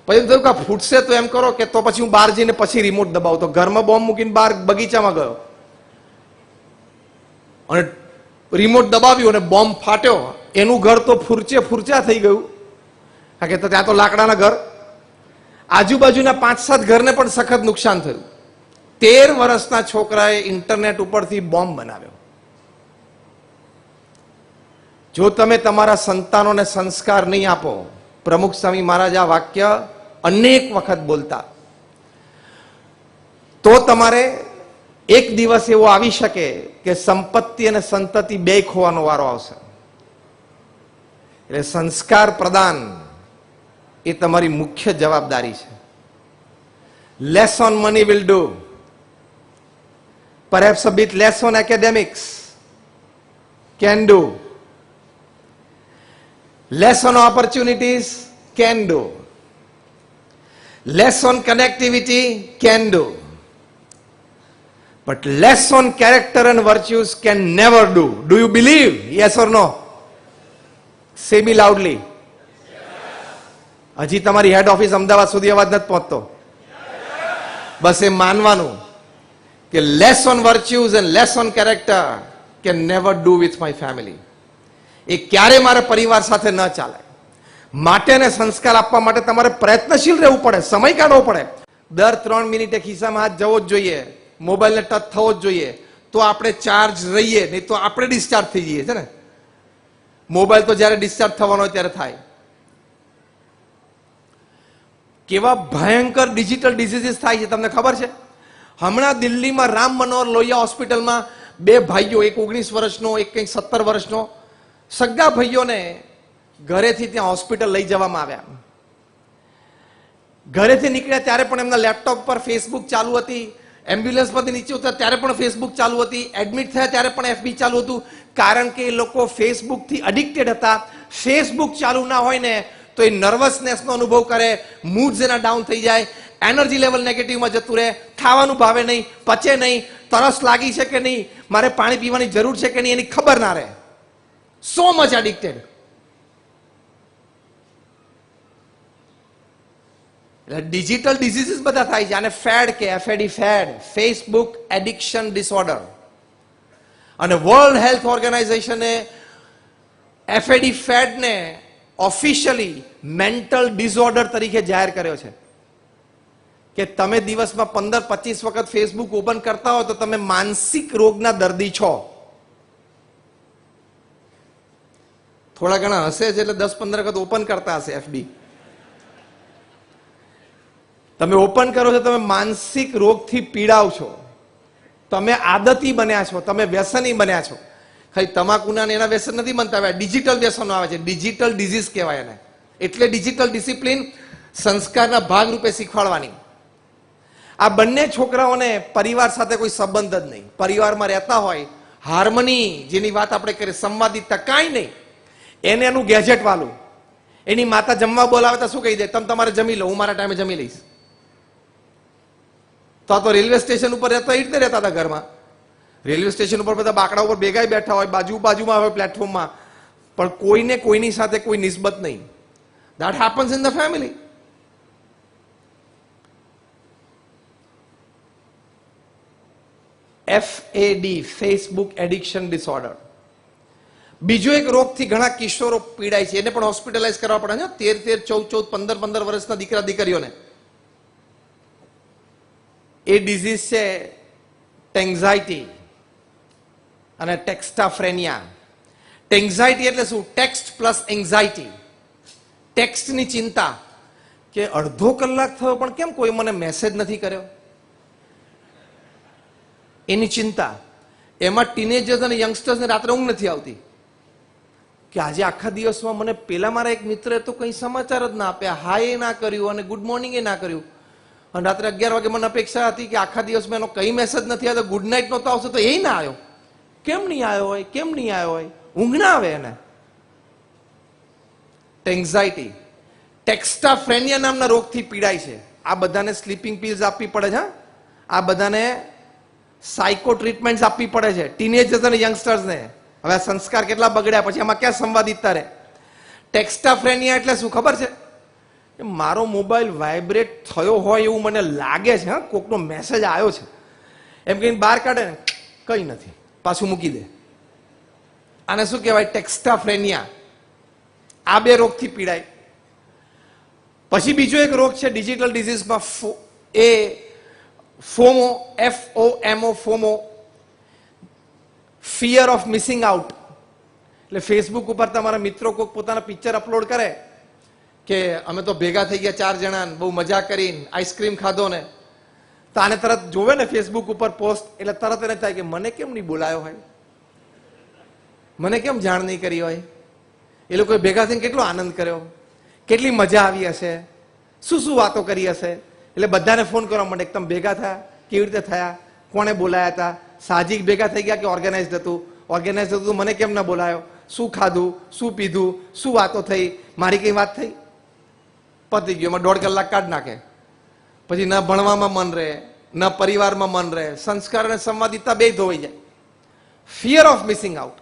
પછી થયું કે ફૂટશે તો એમ કરો કે તો પછી હું બહાર જઈને પછી રિમોટ દબાવું. તો ઘરમાં બોમ્બ મૂકીને બહાર બગીચામાં ગયો અને રિમોટ દબાવ્યું અને બોમ્બ ફાટ્યો. એનું ઘર તો ફૂરચા થઈ ગયું, કારણ કે ત્યાં તો લાકડાના ઘર. આજુબાજુના 5-7 ઘરને પણ સખત નુકસાન થયું. 13 વર્ષના છોકરાએ ઇન્ટરનેટ ઉપરથી બોમ્બ બનાવ્યો. જો તમે તમારા સંતાનોને સંસ્કાર નહીં આપો, પ્રમુખ સ્વામી મહારાજ આ વાક્ય અનેક વખત બોલતા, તો તમારે એક દિવસ એવો આવી શકે કે સંપત્તિ અને સંતતિ બે ખોવાનો વારો આવશે. એટલે સંસ્કાર પ્રદાન એ તમારી મુખ્ય જવાબદારી છે. Less on money will do, perhaps a bit less on academics can do, less on opportunities can do, less on connectivity can do, but less on character and virtues can never do. Do you believe? Yes or no? Say me loudly. હજી તમારી હેડ office Ahmedabad સુધી અવાજ નથી પહોંચતો. બસ એ માનવાનું કે less on virtues and less on character can never do with my family. એ ક્યારે મારા પરિવાર સાથે ન ચાલે. માટે ને સંસ્કાર આપવા માટે તમારે પ્રયત્નશીલ રહેવું પડે, સમય કાઢવો પડે. દર 3 મિનિટે ખિસ્સામાં હાથ જવો જ જોઈએ, મોબાઈલને ટચ થવો જ જોઈએ, તો આપણે ચાર્જ રહીએ, નહીં તો આપણે ડિસ્ચાર્જ થઈ જઈએ છે ને. મોબાઈલ તો જ્યારે ડિસ્ચાર્જ થવાનો હોય ત્યારે થાય. કેવા ભયંકર ડિજિટલ ડિસીઝીસ થાય છે તમને ખબર છે? હમણાં દિલ્હીમાં રામ મનોહર લોહિયા હોસ્પિટલમાં 2 ભાઈઓ, એક 19 વર્ષનો, એક કંઈક 17 વર્ષનો, સગા ભાઈઓને ઘરેથી ત્યાં હોસ્પિટલ લઈ જવામાં આવ્યા. ઘરેથી નીકળ્યા ત્યારે પણ એમના લેપટોપ પર ફેસબુક ચાલુ હતી, એમ્બ્યુલન્સમાંથી નીચે ઉતર્યા ત્યારે પણ ફેસબુક ચાલુ હતી, એડમિટ થયા ત્યારે પણ એફબી ચાલુ હતું. કારણ કે એ લોકો ફેસબુકથી એડિક્ટેડ હતા. ફેસબુક ચાલુ ના હોય ને તો એ નર્વસનેસનો અનુભવ કરે, મૂડ્સ એના ડાઉન થઈ જાય, એનર્જી લેવલ નેગેટિવમાં જતું રહે, ખાવાનું ભાવે નહીં, પચે નહીં, તરસ લાગી છે કે નહીં, મારે પાણી પીવાની જરૂર છે કે નહીં, એની ખબર ના રહે. So much addicted. એટલે ડિજિટલ ડિસીઝીસ બધા થાય છે. આને ફેડ કે FAD, FAD, Facebook addiction disorder. અને વર્લ્ડ હેલ્થ ઓર્ગેનાઇઝેશને એફએડી ફેડને ઓફિશિયલી મેન્ટલ ડિસઓર્ડર તરીકે જાહેર કર્યો છે કે તમે દિવસમાં 15-25 વખત ફેસબુક ઓપન કરતા હો તો તમે માનસિક રોગના દર્દી છો. થોડા ઘણા હશે છે એટલે 10-15 વખત ઓપન કરતા હશે એફબી. તમે ઓપન કરો છો, તમે માનસિક રોગથી પીડાવ છો, તમે આદતી બન્યા છો, તમે વ્યસની બન્યા છો. ખાલી તમાકુના એના વ્યસન નથી બનતા, હવે ડિજિટલ વ્યસનો આવે છે, ડિજિટલ ડિઝીઝ કહેવાય એને. એટલે ડિજિટલ ડિસિપ્લિન સંસ્કારના ભાગરૂપે શીખવાડવાની. આ બંને છોકરાઓને પરિવાર સાથે કોઈ સંબંધ જ નહીં. પરિવારમાં રહેતા હોય, હાર્મની જેની વાત આપણે કરીએ, સંવાદિતતા કાંઈ નહીં. એને એનું ગેજેટ વાલું. એની માતા જમવા બોલાવે તો શું કહી દે, તમે તમારે જમી લો, હું મારા ટાઈમે જમી લઈશ. તો રેલવે સ્ટેશન ઉપર રહેતા એ રીતે રહેતા હતા ઘરમાં. રેલવે સ્ટેશન ઉપર બધા બાકડા ઉપર ભેગા બેઠા હોય, બાજુમાં હોય પ્લેટફોર્મમાં, પણ કોઈને કોઈની સાથે કોઈ નિસ્બત નહીં. That happens in the family. FAD, Facebook addiction disorder. બીજો એક રોગથી ઘણા કિશોરો પીડાય છે, એને પણ હોસ્પિટલાઇઝ કરવા પડે છે. 13, 14, 15 વર્ષના દીકરા દીકરીઓને એ ડિઝીઝ છે ટેન્ઝાઇટી અને ટેક્સ્ટાફ્રેનિયા. ટેન્ઝાઇટી એટલે શું? Text plus anxiety. ટેક્સ્ટની ચિંતા કે અડધો કલાક થયો પણ કેમ કોઈ મને મેસેજ નથી કર્યો, એની ચિંતા. એમાં ટીનેજર્સ અને યંગસ્ટર્સને રાત્રે ઊંઘ નથી આવતી કે આજે આખા દિવસમાં મને પેલા મારા એક મિત્રે તો કંઈ સમાચાર જ ના આપ્યા, હાય ના કર્યું અને ગુડ મોર્નિંગ એ ના કર્યું. અને રાત્રે 11 વાગે મને અપેક્ષા હતી કે આખા દિવસમાં એનો કઈ મેસેજ નથી આવ્યો, ગુડ નાઇટ નહોતો આવશે તો એ ના આવ્યો. કેમ નહીં આવ્યો હોય, કેમ નહીં આવ્યો હોય, ઊંઘ ના આવે એને. એન્ઝાઇટી. ટેક્સ્ટાફ્રેનિયા નામના રોગથી પીડાય છે. આ બધાને સ્લીપિંગ પિલ્સ આપવી પડે છે. આ બધાને સાયકો ટ્રીટમેન્ટ આપવી પડે છે, ટીનેજર્સ અને યંગસ્ટર્સને. હવે આ સંસ્કાર કેટલા બગડ્યા, પછી આમાં ક્યાં સંવાદિતતા રહે? ટેક્સ્ટાફ્રેનિયા એટલે શું ખબર છે? મારો મોબાઈલ વાઇબ્રેટ થયો હોય એવું મને લાગે છે, હા કોકનો મેસેજ આવ્યો છે, એમ કહીને બહાર કાઢે ને, કઈ નથી, પાછું મૂકી દે. આને શું કહેવાય? ટેક્સ્ટાફ્રેનિયા. આ બે રોગથી પીડાય. પછી બીજો એક રોગ છે ડિજિટલ ડિઝીઝમાં, એ FOMO, FOMO, FOMO, fear of missing out. એટલે ફેસબુક ઉપર તમારા મિત્રો કોઈક પોતાના પિક્ચર અપલોડ કરે કે અમે તો ભેગા થઈ ગયા 4 જણા, બહુ મજા કરીને આઈસ્ક્રીમ ખાધો ને, તો આને તરત જોવે ને ફેસબુક ઉપર પોસ્ટ, એટલે તરત એને થાય કે મને કેમ નહીં બોલાયો હોય, મને કેમ જાણ નહીં કરી હોય, એ લોકોએ ભેગા થઈને કેટલો આનંદ કર્યો, કેટલી મજા આવી હશે, શું શું વાતો કરી હશે. એટલે બધાને ફોન કરવા માંડે કે તમે ભેગા થયા, કેવી રીતે થયા, કોણે બોલાયા હતા, સાહજિક ભેગા થઈ ગયા કે ઓર્ગેનાઇઝ હતું, ઓર્ગેનાઇઝ હતું મને કેમ ના બોલાયો, શું ખાધું, શું પીધું, શું વાતો થઈ, મારી કઈ વાત થઈ, પતી ગયું. એમાં 1.5 કલાક કાઢ નાખે. પછી ન ભણવામાં મન રહે, ન પરિવારમાં મન રહે, સંસ્કાર અને સંવાદિતા બે ધોવાઈ જાય. Fear of missing out.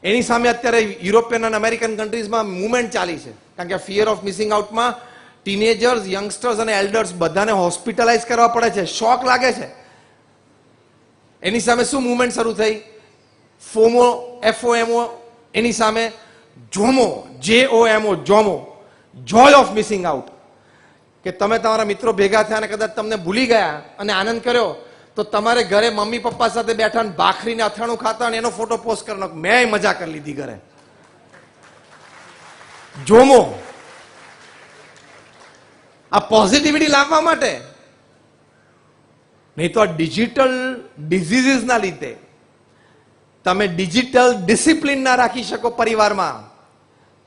એની સામે અત્યારે યુરોપિયન અને અમેરિકન કન્ટ્રીઝમાં મુવમેન્ટ ચાલી છે, કારણ કે ફિયર ઓફ મિસિંગ આઉટમાં ટીનેજર્સ, યંગસ્ટર્સ અને એલ્ડર્સ બધાને હોસ્પિટલાઇઝ કરવા પડે છે, શોક લાગે છે. એની સામે શું મુવમેન્ટ શરૂ થઈ? FOMO, FOMO. એની સામે જોમો, JOMO, જોમો, Joy of missing out. કે તમે તમારા મિત્રો ભેગા થયા અને કદાચ તમને ભૂલી ગયા અને આનંદ કર્યો, તો તમારે ઘરે મમ્મી પપ્પા સાથે બેઠા ને ભાખરીને અથાણું ખાતા અને એનો ફોટો પોસ્ટ કરવાનો, મેં મજા કરી લીધી ઘરે. જોમો. આ પોઝિટિવિટી લાવવા માટે, નહીં તો આ ડિજિટલ ડિઝીઝીસ ના લીધે તમે ડિજિટલ ડિસિપ્લિન ના રાખી શકો પરિવારમાં,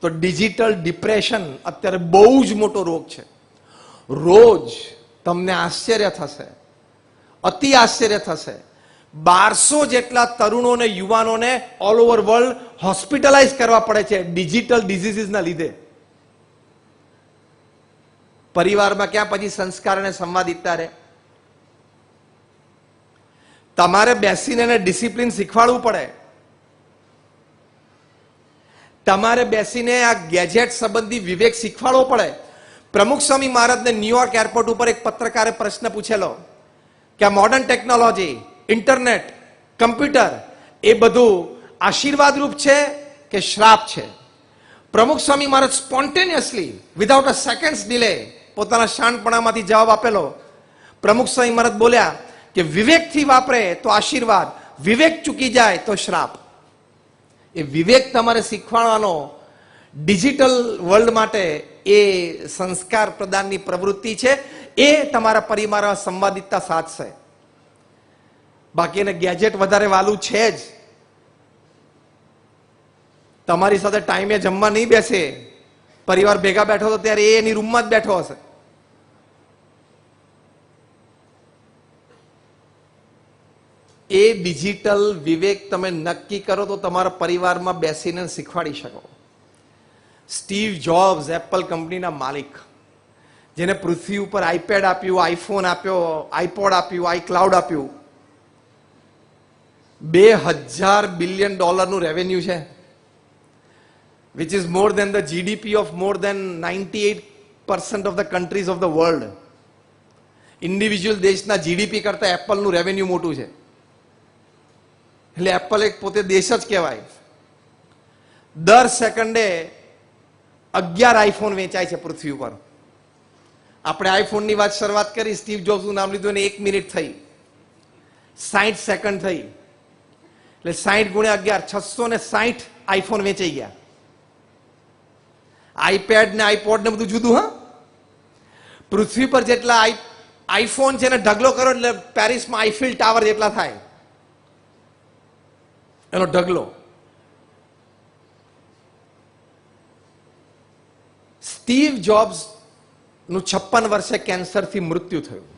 તો ડિજિટલ ડિપ્રેશન અત્યારે બહુ જ મોટો રોગ છે. રોજ તમને આશ્ચર્ય થશે, અતિ આશ્ચર્ય થશે, 1200 જેટલા તરુણોને, યુવાનોને ઓલ ઓવર વર્લ્ડ હોસ્પિટલાઇઝ કરવા પડે છે ડિજિટલ ડિઝીઝીસના લીધે. પરિવારમાં ક્યાં પછી સંસ્કાર અને સંવાદિતા રહે? તમારે બેસીને એને ડિસિપ્લિન શીખવાડવું પડે. તમારે બેસીને આ ગેજેટ સંબંધી વિવેક શીખવાડવો પડે. પ્રમુખ સ્વામી મહારાજને ન્યુયોર્ક એરપોર્ટ ઉપર એક પત્રકારે પ્રશ્ન પૂછેલો કે આ મોડર્ન ટેકનોલોજી, ઇન્ટરનેટ, કમ્પ્યુટર એ બધું આશીર્વાદ રૂપ છે કે શ્રાપ છે? Pramukh Swami Maharaj spontaneously, without a seconds delay, પોતાના શાંતપણામાંથી જવાબ આપેલો. પ્રમુખ સ્વામી મહારાજ બોલ્યા કે વિવેકથી વાપરે તો આશીર્વાદ, વિવેક ચૂકી જાય તો શ્રાપ. એ વિવેક તમારે શીખવાડવાનો ડિજિટલ વર્લ્ડ માટે એ સંસ્કાર પ્રદાનની પ્રવૃત્તિ છે. એ તમારા પરિવારમાં સંવાદિતા સાધશે. બાકી એને ગેજેટ વધારે વાલું છે જ. તમારી સાથે ટાઈમે જમવા નહીં બેસે, પરિવાર ભેગા બેઠો તો ત્યારે એ એની રૂમમાં જ બેઠો હશે. એ ડિજિટલ વિવેક તમે નક્કી કરો તો તમારા પરિવારમાં બેસીને શીખવાડી શકો. સ્ટીવ જોબ્સ, એપલ કંપનીના માલિક, જેને પૃથ્વી ઉપર આઈપેડ આપ્યું, આઈફોન આપ્યો, આઈપોડ આપ્યું, આઈક્લાઉડ આપ્યું, $2000 બિલિયન રેવન્યુ છે, which is more than the GDP of more than 98% of the countries of the world. Individual દેશના જીડીપી કરતા એપલનું રેવન્યુ મોટું છે. એટલે એપલ એક પોતે દેશ જ કહેવાય. દર સેકન્ડે 11 આઈફોન વેચાય છે પૃથ્વી ઉપર. આપણે આઈફોનની વાત શરૂઆત કરી, સ્ટીવ જોબ્સનું નામ લીધું અને 1 મિનિટ થઈ, 60 સેકન્ડ થઈ, એટલે 60 ગુણ્યા 11, 660 આઈફોન વેચાઈ ગયા. આઈપેડ ને આઈપોડ ને બધું જુદું. હા, પૃથ્વી પર જેટલા આઈફોન છે ને ઢગલો કરો એટલે પેરિસમાં આઈફિલ ટાવર જેટલા થાય એનો ઢગલો. સ્ટીવ જોબ્સ નું 56 વર્ષે કેન્સરથી મૃત્યુ થયું.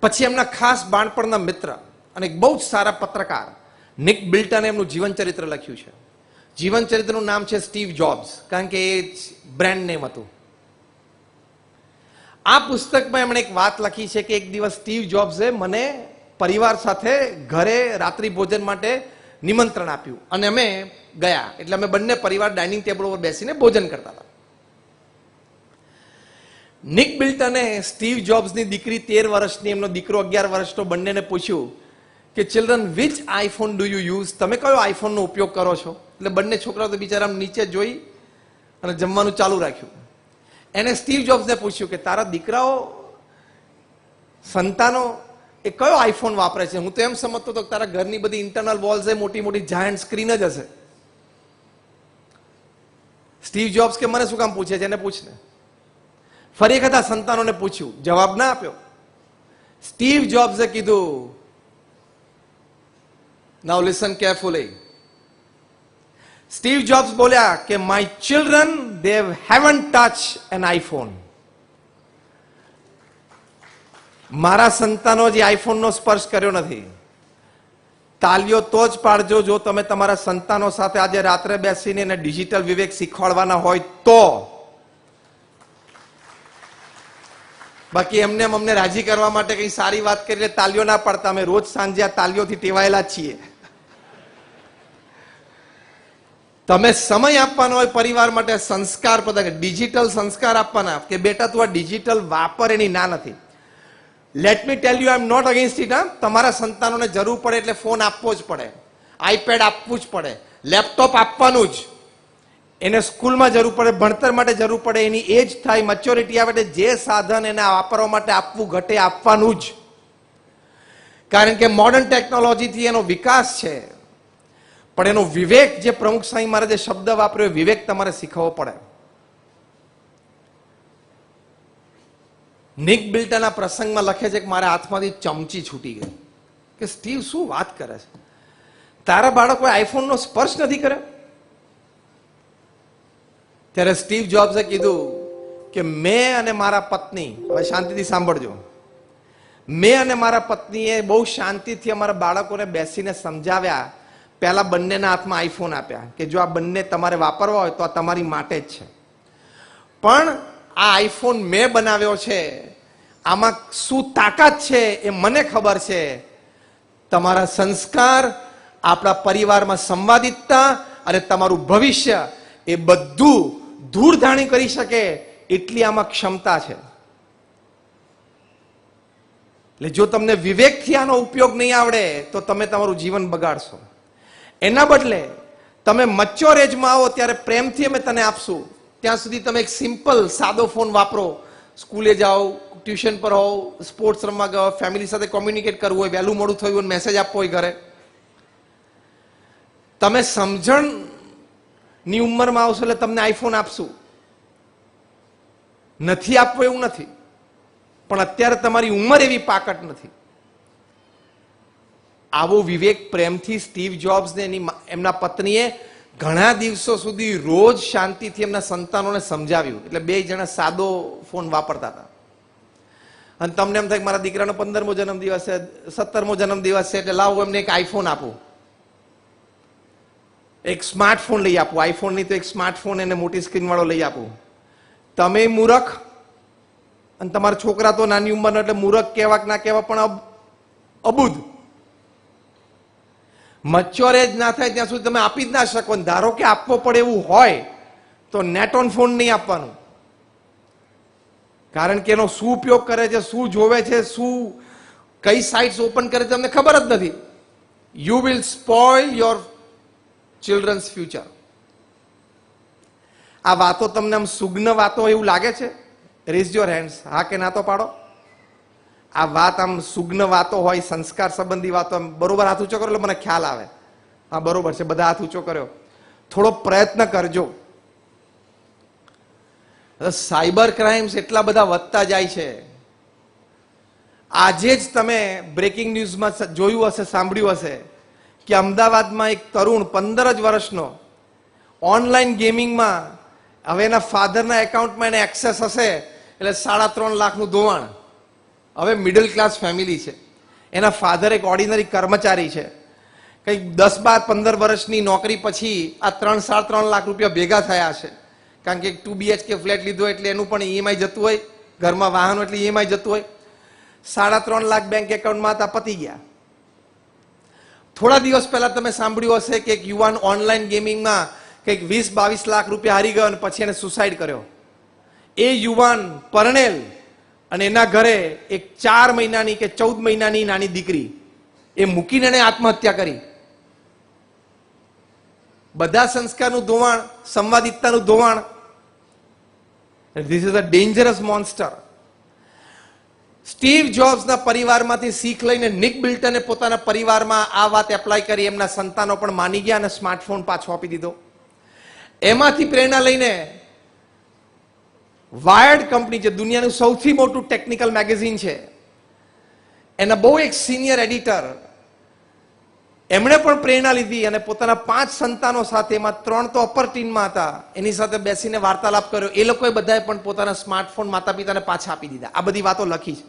પછી એમના ખાસ બાળપણના મિત્ર અને એક બહુ જ સારા પત્રકાર નિક બિલ્ટને એમનું જીવન ચરિત્ર લખ્યું છે. જીવન ચરિત્રનું નામ છે સ્ટીવ જોબ્સ, કારણ કે એ બ્રાન્ડ નેમ હતું. આ પુસ્તકમાં એમણે એક વાત લખી છે કે એક દિવસ સ્ટીવ જોબ્સે મને પરિવાર સાથે ઘરે રાત્રિ ભોજન માટે નિમંત્રણ આપ્યું અને અમે ગયા. એટલે અમે બંને પરિવાર ડાઇનિંગ ટેબલ ઉપર બેસીને ભોજન કરતા હતા. નિક બિલ્ટને સ્ટીવ જોબ્સની દીકરી 13 વર્ષની, એમનો દીકરો 11 વર્ષનો, બંનેને પૂછ્યું કે children, which iPhone do you use? તમે કયો આઈફોનનો ઉપયોગ કરો છો? એટલે બંને છોકરાઓ તો બિચારા નીચે જોઈ અને જમવાનું ચાલુ રાખ્યું. એને સ્ટીવ જોબ્સને પૂછ્યું કે તારા દીકરાઓ, સંતાનો એ કયો આઈફોન વાપરે છે? હું તો એમ સમજતો હતો કે તારા ઘરની બધી ઇન્ટરનલ વોલ્સ એ મોટી મોટી જાયન્ટ સ્ક્રીન જ હશે. સ્ટીવ જોબ્સ કે મને શું કામ પૂછે છે, એને પૂછને. ફરી એક વખત સંતાનોને પૂછ્યું, જવાબ ના આપ્યો. સ્ટીવ જોબ્સે કીધું, now listen carefully. Steve Jobs બોલ્યા કે my children they haven't touch an iPhone. મારા સંતાનો જે આઈફોનનો સ્પર્શ કર્યો નથી. તાલીઓ તો જ પાડજો જો તમે તમારા સંતાનો સાથે આજે રાત્રે બેસીને એને ડિજિટલ વિવેક શીખવાડવાના હોય તો. બાકી એમને અમને રાજી કરવા માટે કઈ સારી વાત કરી એટલે તાલીઓ ના પાડતા. અમે રોજ સાંજે આ તાલીઓથી ટેવાયેલા છીએ. તમે સમય આપવાનો હોય પરિવાર માટે, સંસ્કાર ડિજિટલ સંસ્કાર આપવાના કે બેટા તું આ ડિજિટલ વાપર, એની ના નથી. Let me tell you, I am not against it. તમારા સંતાનોને જરૂર પડે એટલે ફોન આપવો જ પડે, આઈપેડ આપવું જ પડે, લેપટોપ આપવાનું જ. એને સ્કૂલમાં જરૂર પડે, ભણતર માટે જરૂર પડે, એની એજ થાય, મેચ્યોરિટી આવે એટલે જે સાધન એને વાપરવા માટે આપવું ઘટે આપવાનું જ. કારણ કે મોડર્ન ટેકનોલોજીથી એનો વિકાસ છે, પણ એનો વિવેક, જે પ્રમુખ સ્વામી મહારાજે શબ્દ વાપર્યો, વિવેક તમારે શીખવવો પડે. નિક બિલ્ટનના પ્રસંગમાં લખે છે કે મારા હાથમાંથી ચમચી છૂટી ગઈ. કે સ્ટીવ શું વાત કરે છે, તારા બાળકોએ આઈફોનનો સ્પર્શ નથી કર્યો? ત્યારે સ્ટીવ જોબ્સે કીધું કે મેં અને મારા પત્ની, હવે શાંતિથી સાંભળજો, મેં અને મારા પત્નીએ બહુ શાંતિથી અમારા બાળકોને બેસીને સમજાવ્યા. પહેલા બંનેના હાથમાં આઈફોન આપ્યા કે જો આ બંને તમારે વાપરવા હોય તો આ તમારી માટે જ છે, પણ આ આઈફોન મેં બનાવ્યો છે, આમાં શું તાકાત છે એ મને ખબર છે. તમારા સંસ્કાર, આપણા પરિવારમાં સંવાદિતતા અને તમારું ભવિષ્ય એ બધું ધૂળધાણી કરી શકે એટલી આમાં ક્ષમતા છે. એટલે જો તમને વિવેકથી આનો ઉપયોગ નહીં આવડે તો તમે તમારું જીવન બગાડશો. એના બદલે તમે મચ્યોર એજમાં આવો ત્યારે પ્રેમથી અમે તને આપશું. ત્યાં સુધી તમે એક સિમ્પલ સાદો ફોન વાપરો. સ્કૂલે જાઓ, ટ્યુશન પર હોવ, સ્પોર્ટ્સ રમવા ગયો, ફેમિલી સાથે કોમ્યુનિકેટ કરવું હોય, વહેલું મોડું થયું હોય, મેસેજ આપવો હોય ઘરે. તમે સમજણની ઉંમરમાં આવશો એટલે તમને આઈફોન આપશું. નથી આપવો એવું નથી, પણ અત્યારે તમારી ઉંમર એવી પાકટ નથી. આવો વિવેક પ્રેમથી સ્ટીવ જોબ્સ ને એમના પત્નીએ ઘણા દિવસો સુધી રોજ શાંતિથી એમના સંતાનોને સમજાવ્યું. એટલે બે જણા સાદો ફોન વાપરતા હતા. અને તમને એમ થાય કે મારા દીકરાનો 15મો જન્મદિવસ છે, 17મો જન્મદિવસ છે, એટલે લાવો એમને એક આઈફોન આપું, એક સ્માર્ટફોન લઈ આપું. આઈફોન નહીં તો એક સ્માર્ટફોન એને મોટી સ્ક્રીન વાળો લઈ આપું. તમે મૂરખ અને તમારા છોકરા તો નાની ઉંમરનો, એટલે મૂરખ કહેવા કે ના કહેવા પણ અબુધ. મચ્યોરેજ ના થાય ત્યાં સુધી તમે આપી જ ના શકો. ધારો કે આપવો પડે એવું હોય તો નેટ ઓન ફોન નહીં આપવાનું, કારણ કે એનો શું ઉપયોગ કરે છે, શું જોવે છે, શું કઈ સાઇટ્સ ઓપન કરે છે તમને ખબર જ નથી. You will spoil your children's future. આ વાતો તમને આમ સુગ્ન વાતો એવું લાગે છે? રેઝ યોર હેન્ડ્સ, હા કે ના તો પાડો. આ વાત આમ સુગ્ન વાતો હોય, સંસ્કાર સંબંધી વાતો, બરોબર હાથ ઊંચો કરો એટલે મને ખ્યાલ આવે. હા બરોબર છે, બધા હાથ ઊંચો કર્યો. થોડો પ્રયત્ન કરજો. સાયબર ક્રાઇમ્સ એટલા બધા વધતા જાય છે. આજે જ તમે બ્રેકિંગ ન્યૂઝમાં જોયું હશે, સાંભળ્યું હશે કે અમદાવાદમાં એક તરુણ 15 જ વર્ષનો ઓનલાઈન ગેમિંગમાં, હવે એના ફાધરના એકાઉન્ટમાં એને એક્સેસ હશે એટલે 3.5 લાખનું ધોવાણ. હવે મિડલ ક્લાસ ફેમિલી છે, એના ફાધર એક ઓર્ડિનરી કર્મચારી છે, કંઈક 10, 12, 15 વર્ષની નોકરી પછી આ 3.5 લાખ રૂપિયા ભેગા થયા છે. કારણ કે 2 BHK ફ્લેટ લીધો એટલે એનું પણ ઈએમઆઈ જતું હોય, ઘરમાં વાહનો એટલે ઈએમઆઈ જતું હોય. 3.5 લાખ બેંક એકાઉન્ટમાં હતા, પતી ગયા. થોડા દિવસ પહેલા તમે સાંભળ્યું હશે કે એક યુવાન ઓનલાઈન ગેમિંગમાં કંઈક 20-22 લાખ રૂપિયા હારી ગયો અને પછી એને સુસાઇડ કર્યો. એ યુવાન પરણેલ અને એના ઘરે એક 4 મહિનાની કે 14 મહિનાની નાની દીકરી, એ મૂકીને એને આત્મહત્યા કરી. બધા સંસ્કારનું ધોવાણ, સંવાદિતતાનું ધોવાણ. This is a dangerous monster. Steve જોબ્સના પરિવારમાંથી શીખ લઈને નિક બિલ્ટને પોતાના પરિવારમાં આ વાત એપ્લાય કરી. એમના સંતાનો પણ માની ગયા અને સ્માર્ટફોન પાછો આપી દીધો. એમાંથી પ્રેરણા લઈને વાયર્ડ કંપની, જે દુનિયાનું સૌથી મોટું ટેકનિકલ મેગેઝિન છે, એના બહુ એક સિનિયર એડિટર, એમણે પણ પ્રેરણા લીધી અને પોતાના 5 સંતાનો સાથે, એમાં 3 તો અપર ટીનમાં હતા, એની સાથે બેસીને વાર્તાલાપ કર્યો. એ લોકોએ બધાએ પણ પોતાના સ્માર્ટફોન માતા પિતાને પાછા આપી દીધા. આ બધી વાતો લખી છે.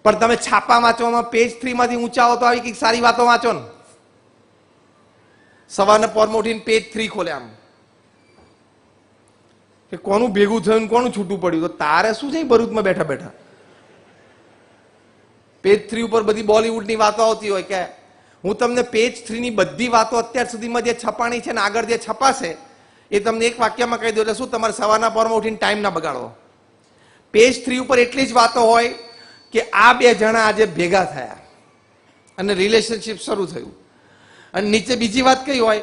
પણ તમે છાપા વાંચવામાં પેજ 3 માંથી ઊંચા હો તો આવી કંઈક સારી વાતો વાંચો ને. સવારના પોરમાં ઉઠીને પેજ 3 ખોલે આમ કે કોનું ભેગું થયું, કોનું છૂટું પડ્યું. તો તારે શું છે ભરૂચમાં બેઠા બેઠા પેજ 3 ઉપર બધી બોલિવૂડની વાતો આવતી હોય. કે હું તમને પેજ 3 ની બધી વાતો અત્યાર સુધીમાં જે છપાણી છે ને આગળ જે છપાશે એ તમને એક વાક્યમાં કહી દો. એટલે શું, તમારે સવારના પોરમાં ઉઠીને ટાઈમ ના બગાડવો. પેજ 3 ઉપર એટલી જ વાતો હોય કે આ 2 જણા આજે ભેગા થયા અને રિલેશનશિપ શરૂ થયું. અને નીચે બીજી વાત કઈ હોય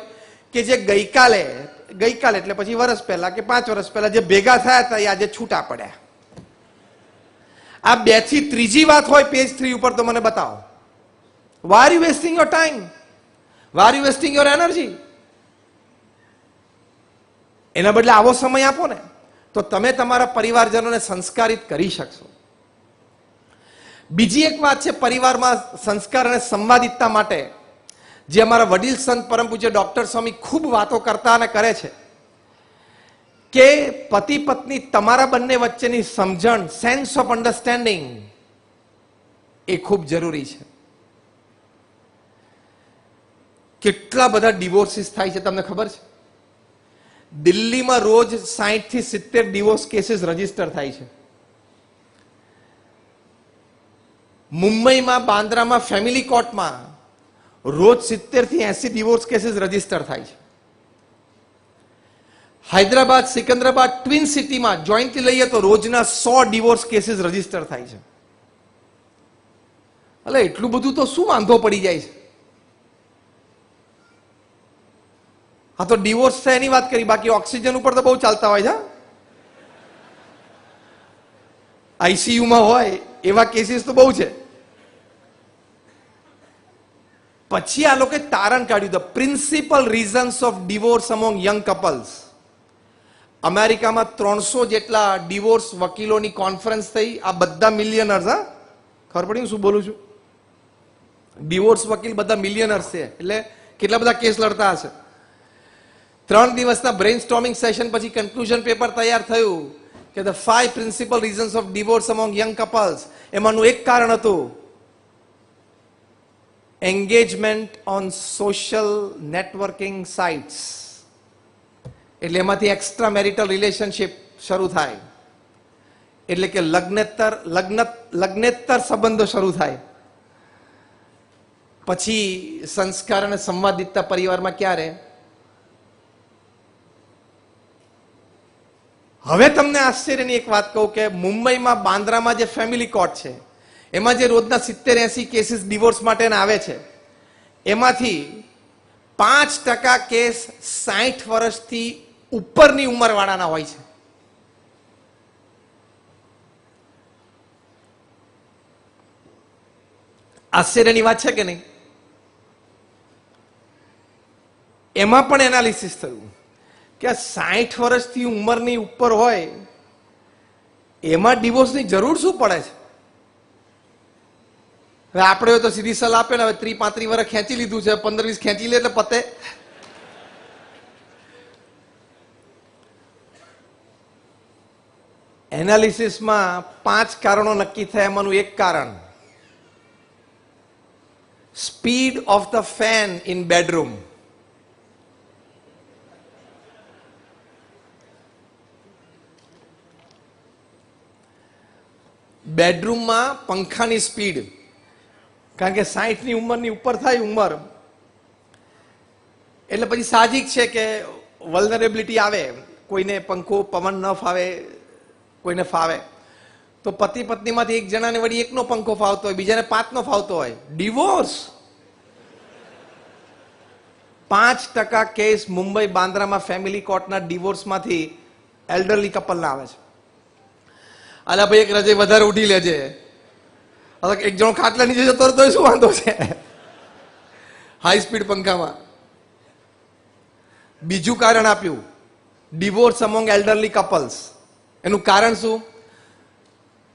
કે જે ગઈકાલે એટલે પછી વર્ષ પહેલા કે 5 વર્ષ પહેલા જે ભેગા થયા હતા એ આજે છૂટા પડ્યા. આ 2 થી ત્રીજી વાત હોય પેજ 3 ઉપર, તો મને બતાવો. Why are you wasting your time? Why are you wasting your energy? એના બદલે આવો સમય આપો ને, તો તમે તમારા પરિવારજનોને સંસ્કારિત કરી શકશો. બીજી એક વાત છે પરિવારમાં સંસ્કાર અને સંવાદિતતા માટે, જે અમારા વડીલ સંત પરમ પૂજ્ય ડોક્ટર સ્વામી ખૂબ વાતો કરતા અને કરે છે, કે પતિ પત્ની તમારા બંને વચ્ચેની સમજણ, સેન્સ ઓફ અન્ડરસ્ટેન્ડિંગ, એ ખૂબ જરૂરી છે. કેટલા બધા ડિવોર્સિસ થાય છે તમને ખબર છે? દિલ્હીમાં રોજ 60 થી 70 ડિવોર્સ કેસીસ રજીસ્ટર થાય છે. મુંબઈમાં, બાંદ્રામાં, ફેમિલી કોર્ટમાં રોજ 70 થી 80 ડિવોર્સ કેસીસ રજીસ્ટર થાય છે. હૈદરાબાદ, સિકંદરાબાદ, ટ્વિન સિટીમાં જોઈન્ટલી લઈએ તો રોજના 100 ડિવોર્સ કેસીસ રજીસ્ટર થાય છે. એટલે એટલું બધું તો શું વાંધો પડી જાય છે? હા, તો ડિવોર્સ થાય એની વાત કરી, બાકી ઓક્સિજન ઉપર તો બહુ ચાલતા હોય છે. આઈસીયુમાં હોય એવા કેસીસ તો બહુ છે. પછી આ લોકોએ તારણ કાઢ્યું, the principal reasons of divorce among young couples. અમેરિકામાં 300 જેટલા ડિવોર્સ વકીલોની કોન્ફરન્સ થઈ. આ બધા મિલિયનર્સ. હા, ખબર પડી હું શું બોલું છું? ડિવોર્સ વકીલ બધા મિલિયનર્સ છે, એટલે કેટલા બધા કેસ લડતા હશે. 3 દિવસના બ્રેઇન સ્ટોર્મિંગ સેશન પછી કન્ક્લુઝન પેપર તૈયાર થયું કે the 5 principal reasons of divorce among young couples. એમાંનું એક કારણ હતું engagement on social networking sites. એટલે એમાંથી એક્સ્ટ્રા મેરિટલ રિલેશનશિપ શરૂ થાય, એટલે કે લગ્નેતર સંબંધો શરૂ થાય. પછી સંસ્કાર અને સંવાદિતતા પરિવારમાં ક્યારે? હવે તમને આશ્ચર્યની એક વાત કહું કે મુંબઈમાં, બાંદ્રામાં જે ફેમિલી કોર્ટ છે, એમાં જે રોજના 70-80 કેસીસ ડિવોર્સ માટે આવે છે, એમાંથી 5% કેસ 60 વર્ષથી ઉપરની ઉંમરવાળાના હોય છે. આશ્ચર્યની વાત છે કે નહીં? એમાં પણ એનાલિસિસ થયું કે 60 વર્ષથી ઉંમરની ઉપર હોય એમાં ડિવોર્સની જરૂર શું પડે છે? હવે આપણે તો સીધી સલાહ આપે ને, હવે 30-35 વર્ષ ખેંચી લીધું છે, 15-20 ખેંચી લે એટલે પતે. એનાલિસિસમાં 5 કારણો નક્કી થયા. એમાંનું એક કારણ, speed of the fan in bedroom. બેડરૂમમાં પંખાની સ્પીડ, કારણ કે 60 ની ઉંમરની ઉપર થાય ઉંમર એટલે પછી સાહજિક છે કે વલ્નરેબિલિટી આવે. કોઈને પંખો પવન ન ફાવે, કોઈને ફાવે. તો પતિ પત્નીમાંથી એક જણાને વળી 1નો પંખો ફાવતો હોય, બીજાને 5નો ફાવતો હોય. ડિવોર્સ. 5% કેસ મુંબઈ, બાંદ્રામાં ફેમિલી કોર્ટના ડિવોર્સમાંથી એલ્ડરલી કપલના આવે છે. અલા ભાઈ, એક રજે વધારે ઉઠી લેજે, એક જણો ખાટલા નીચે જતો તો શું વાંધો છે હાઈ સ્પીડ પંખામાં. બીજું કારણ આપ્યું, ડિવોર્સ અમોંગ એલ્ડરલી કપલ્સ. એનું કારણ શું?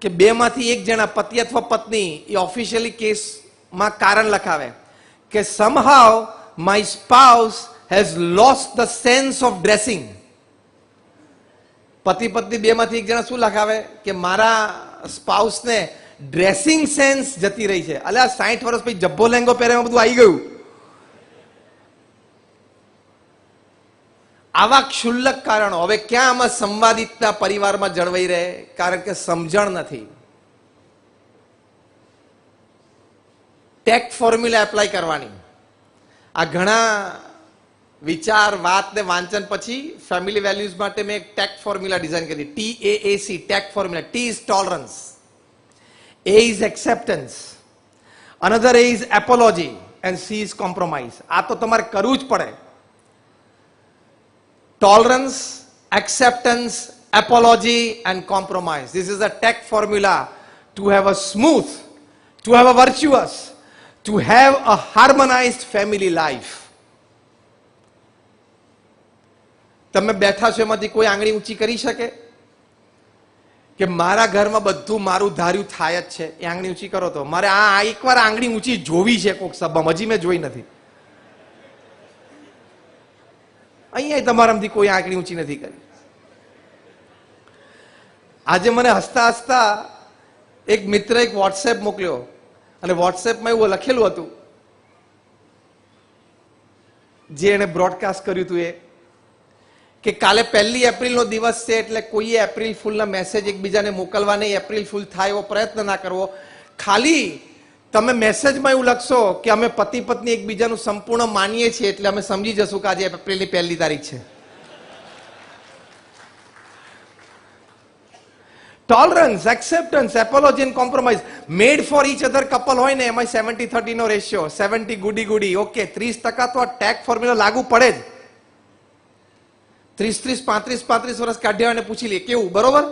કે બેમાંથી એક જણા પતિ અથવા પત્ની એ ઓફિશિયલી કેસમાં કારણ લખાવે કે somehow my spouse has lost the sense of dressing. પતિ પત્ની બેમાંથી એક જણા શું લખાવે કે મારા સ્પાઉસને ડ્રેસિંગ સેન્સ જતી રહી છે. અલ્યા 60 વર્ષ પછી જબ્બો લેંગો પહેરે બધું આવી ગયું. આવા ક્ષુલ્લક કારણો. હવે ક્યાં આમાં સંવાદિતતા પરિવારમાં જળવાઈ રહે? કારણ કે સમજણ નથી. ટેક્ટ ફોર્મ્યુલા એપ્લાય કરવાની. આ ઘણા વિચાર વાત ને વાંચન પછી ફેમિલી વેલ્યુઝ માટે મેં એક ટેક્ટ ફોર્મ્યુલા ડિઝાઇન કરી. TAAC tact formula. T is tolerance, A is acceptance, another A is apology and C is compromise. આ તો તમારે કરવું જ પડે. Tolerance, acceptance, apology and compromise. This is a TACT formula to have a smooth, to have a virtuous, to have a harmonized family life. તમે બેઠા છો એમાંથી કોઈ આંગળી ઊંચી કરી શકે કે મારા ઘરમાં બધું મારું ધાર્યું થાય જ છે? એ આંગળી ઊંચી કરો તો મારે આ એકવાર આંગળી ઊંચી જોવી છે કોઈક સભામાં. હજી મેં જોઈ નથી. અહીંયા તમારામાંથી કોઈ આંગળી ઊંચી નથી કરી. આજે મને હસતા હસતા એક મિત્ર એક વોટ્સએપ મોકલ્યો અને વોટ્સએપમાં એવું લખેલું હતું જે એને બ્રોડકાસ્ટ કર્યું હતું એ કે કાલે 1 એપ્રિલનો દિવસ છે એટલે કોઈએ એપ્રિલ ફૂલના મેસેજ એકબીજાને મોકલવા નહીં, એપ્રિલ ફૂલ થાય એવો પ્રયત્ન ના કરવો. ખાલી તમે મેસેજમાં એવું લખશો કે અમે પતિ પત્ની એકબીજાનું સંપૂર્ણ માનીએ છીએ એટલે અમે સમજી જશું કે આજે એપ્રિલની 1 તારીખ છે. Tolerance, acceptance, apology and compromise. Made for each other couple હોય ને એમાં 70-30 નો રેશિયો. 70 ગુડી ગુડી. ઓકે, 30% તો આ ટેક્ટ ફોર્મ્યુલા લાગુ પડે જ. 30-35 વર્ષ કાઢ્યા અને પૂછી લે કેવું, બરોબર?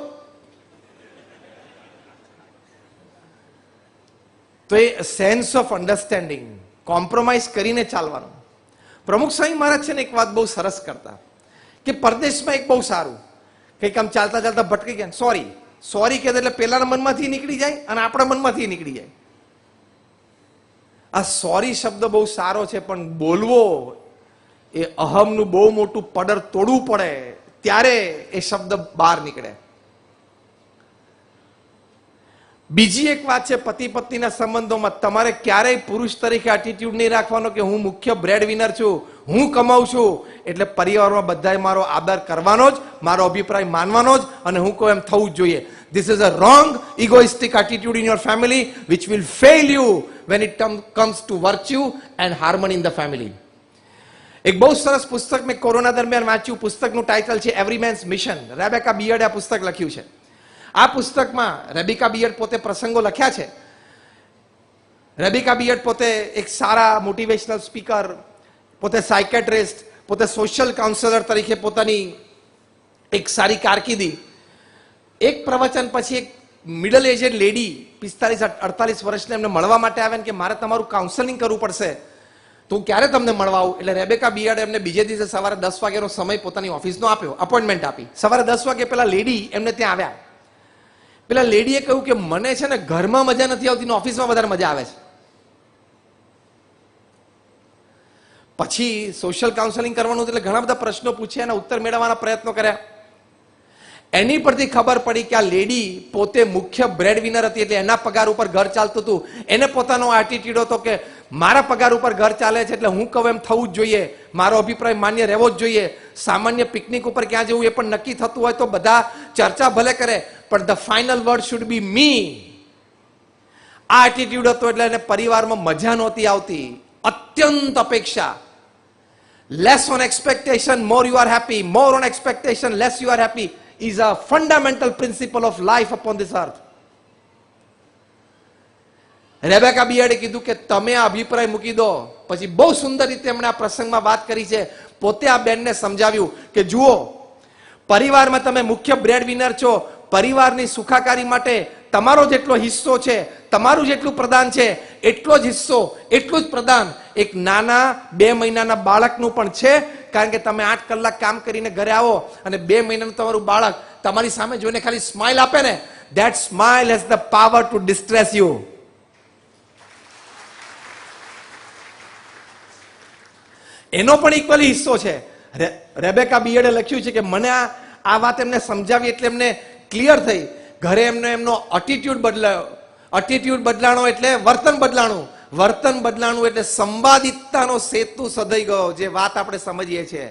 તો એ સેન્સ ઓફ અન્ડરસ્ટેન્ડિંગ, કોમ્પ્રોમાઇઝ કરીને ચાલવાનું. પ્રમુખ સ્વામી મહારાજ છે ને એક વાત બહુ સરસ કરતા કે પરદેશમાં એક બહુ સારું કંઈક આમ ચાલતા ચાલતા ભટકી ગયા, સોરી કહેતા એટલે પેલાના મનમાંથી નીકળી જાય અને આપણા મનમાંથી નીકળી જાય. આ સોરી શબ્દ બહુ સારો છે પણ બોલવો એ અહમનું બહુ મોટું પડર તોડવું પડે ત્યારે એ શબ્દ બહાર નીકળે. બીજી એક વાત છે પતિ પત્નીના સંબંધોમાં તમારે ક્યારેય પુરુષ તરીકે એટીટ્યુડ નહીં રાખવાનો કે હું મુખ્ય બ્રેડ વિનર છું, હું કમાઉં છું એટલે પરિવારમાં બધાએ મારો આદર કરવાનો જ, મારો અભિપ્રાય માનવાનો જ અને હું કહું એમ થવું જ જોઈએ. This is a wrong egoistic attitude in your family which will fail you when it comes to virtue and harmony in the family. એક બહુ સરસ પુસ્તક મેં કોરોના દરમિયાન વાંચ્યું. પુસ્તકનું ટાઇટલ છે એવરી મેન્સ મિશન. રેબેકા બિયર્ડે આ પુસ્તક લખ્યું છે. આ પુસ્તકમાં રેબેકા બિયર્ડ પોતે પ્રસંગો લખ્યા છે. રેબેકા બિયર્ડ પોતે એક સારા મોટિવેશનલ સ્પીકર, પોતે સાયકેટ્રિસ્ટ, પોતે સોશિયલ કાઉન્સેલર તરીકે પોતાની એક સારી કારકિર્દી. એક પ્રવચન પછી એક મિડલ એજડ લેડી 45-48 વર્ષને એમને મળવા માટે આવ્યા કે મારે તમારું કાઉન્સેલિંગ કરવું પડશે, તો હું ક્યારે તમને મળવા આવું? એટલે રેબેકા બિયર્ડે એમને બીજે દિવસે સવારે 10 વાગ્યાનો સમય પોતાની ઓફિસનો આપ્યો, અપોઇન્ટમેન્ટ આપી. સવારે 10 વાગે પેલા લેડી એમને ત્યાં આવ્યા. પેલા લેડીએ કહ્યું કે મને છે ને ઘરમાં મજા નથી આવતી ને ઓફિસમાં વધારે મજા આવે છે. પછી સોશિયલ કાઉન્સેલિંગ કરવાનું એટલે ઘણા બધા પ્રશ્નો પૂછ્યા અને ઉત્તર મેળવવાના પ્રયત્નો કર્યા. એની પરથી ખબર પડી કે આ લેડી પોતે મુખ્ય બ્રેડ વિનર હતી એટલે એના પગાર ઉપર ઘર ચાલતું હતું. એને પોતાનો એટીટ્યુડ હતો કે મારા પગાર ઉપર ઘર ચાલે છે એટલે હું કહું એમ થવું જ જોઈએ, મારો અભિપ્રાય માન્ય રહેવો જ જોઈએ. સામાન્ય પિકનિક ઉપર ક્યાં જવું એ પણ નક્કી થતું હોય તો બધા ચર્ચા ભલે કરે પણ the final word should be me. આ એટીટ્યુડ હતો એટલે એને પરિવારમાં મજા નહોતી આવતી. અત્યંત અપેક્ષા. Less on expectation more you are happy, more on expectation less you are happy is a fundamental principle of life upon this earth. Rebecca બિયર્ડે કીધું કે તમે આ અભિપ્રાય મૂકી દો. પછી બહુ સુંદર રીતે એમણે આ પ્રસંગમાં વાત કરી છે. પોતે આ બેનને સમજાવ્યું કે જુઓ, પરિવારમાં તમે મુખ્ય બ્રેડ વિનર છો. પરિવારની સુખાકારી માટે તમારો જેટલો હિસ્સો છે, તમારું જેટલું પ્રદાન છે એટલો જ હિસ્સો, એટલું જ પ્રદાન એક નાના 2 મહિનાના બાળકનું પણ છે, કારણ કે તમે 8 કલાક કામ કરીને ઘરે આવો અને 2 મહિનાનું તમારું બાળક તમારી સામે જોઈને ખાલી સ્માઇલ આપે ને, that smile has the power to distress you. એનો પણ ઇક્વલી હિસ્સો છે. રેબેકા બીએડે લખ્યું છે કે મને આ વાત એમને સમજાવી એટલે એમને ક્લિયર થઈ. ઘરે એમનો એટીટ્યુડ બદલાયો. એટીટ્યુડ બદલાણો એટલે વર્તન બદલાણું. વર્તન બદલાણું એટલે સંવાદિતતાનો સેતુ સધાઈ ગયો, જે વાત આપણે સમજીએ છીએ.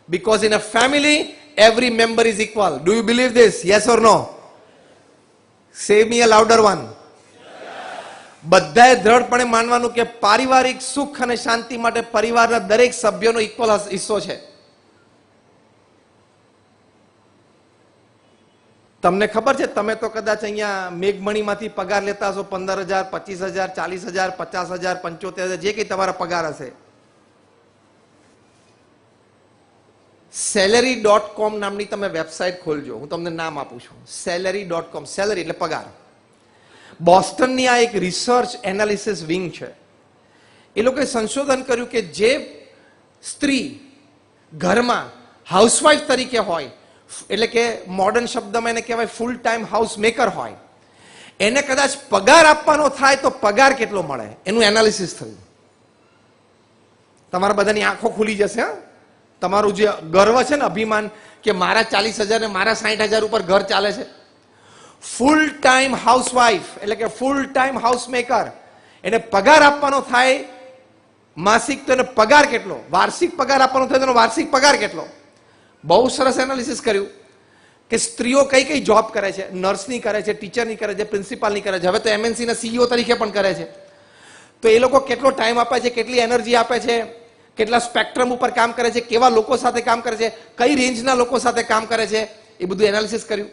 Because in a family every member is equal. Do you believe this? Yes or no? Say me a louder one. બધાએ દ્રઢપણે માનવાનું કે પારિવારિક સુખ અને શાંતિ માટે પરિવારના દરેક સભ્યોનો ઇક્વલ હિસ્સો છે. તમને ખબર છે, તમે તો કદાચ અહીંયા મેઘમણીમાંથી પગાર લેતા હશો, 15,000, 25,000, 40,000, 50,000, 75,000, જે કઈ તમારા પગાર હશે. salary.com નામની તમે વેબસાઇટ ખોલજો. હું તમને નામ આપું છું, salary.com. સેલરી એટલે પગાર. બોસ્ટનની આ એક રિસર્ચ એનાલિસિસ વિંગ છે. એ લોકોએ સંશોધન કર્યું કે જે સ્ત્રી ઘરમાં હાઉસવાઇફ તરીકે હોય, એટલે કે મોડર્ન શબ્દમાં એને કહેવાય ફૂલ ટાઈમ હાઉસ મેકર હોય, એને કદાચ પગાર આપવાનો થાય તો પગાર કેટલો મળે એનું એનાલિસિસ થયું. તમારા બધાની આંખો ખુલી જશે. તમારું જે ગર્વ છે ને, અભિમાન, કે મારા 40,000 ને મારા 60,000 ઉપર ઘર ચાલે છે. ફૂલ ટાઈમ હાઉસવાઇફ એટલે કે ફૂલ ટાઈમ હાઉસ મેકર, એને પગાર આપવાનો થાય માસિક, તો એને પગાર કેટલો, વાર્ષિક પગાર આપવાનો થાય તો એનો વાર્ષિક પગાર કેટલો. બહુ સરસ એનાલિસિસ કર્યું કે સ્ત્રીઓ કઈ કઈ જોબ કરે છે. નર્સની કરે છે, ટીચરની કરે છે, પ્રિન્સિપાલની કરે છે, હવે તો MNC ના CEO તરીકે પણ કરે છે. તો એ લોકો કેટલો ટાઈમ આપે છે, કેટલી એનર્જી આપે છે, કેટલા સ્પેક્ટ્રમ ઉપર કામ કરે છે, કેવા લોકો સાથે કામ કરે છે, કઈ રેન્જના લોકો સાથે કામ કરે છે, એ બધું એનાલિસિસ કર્યું.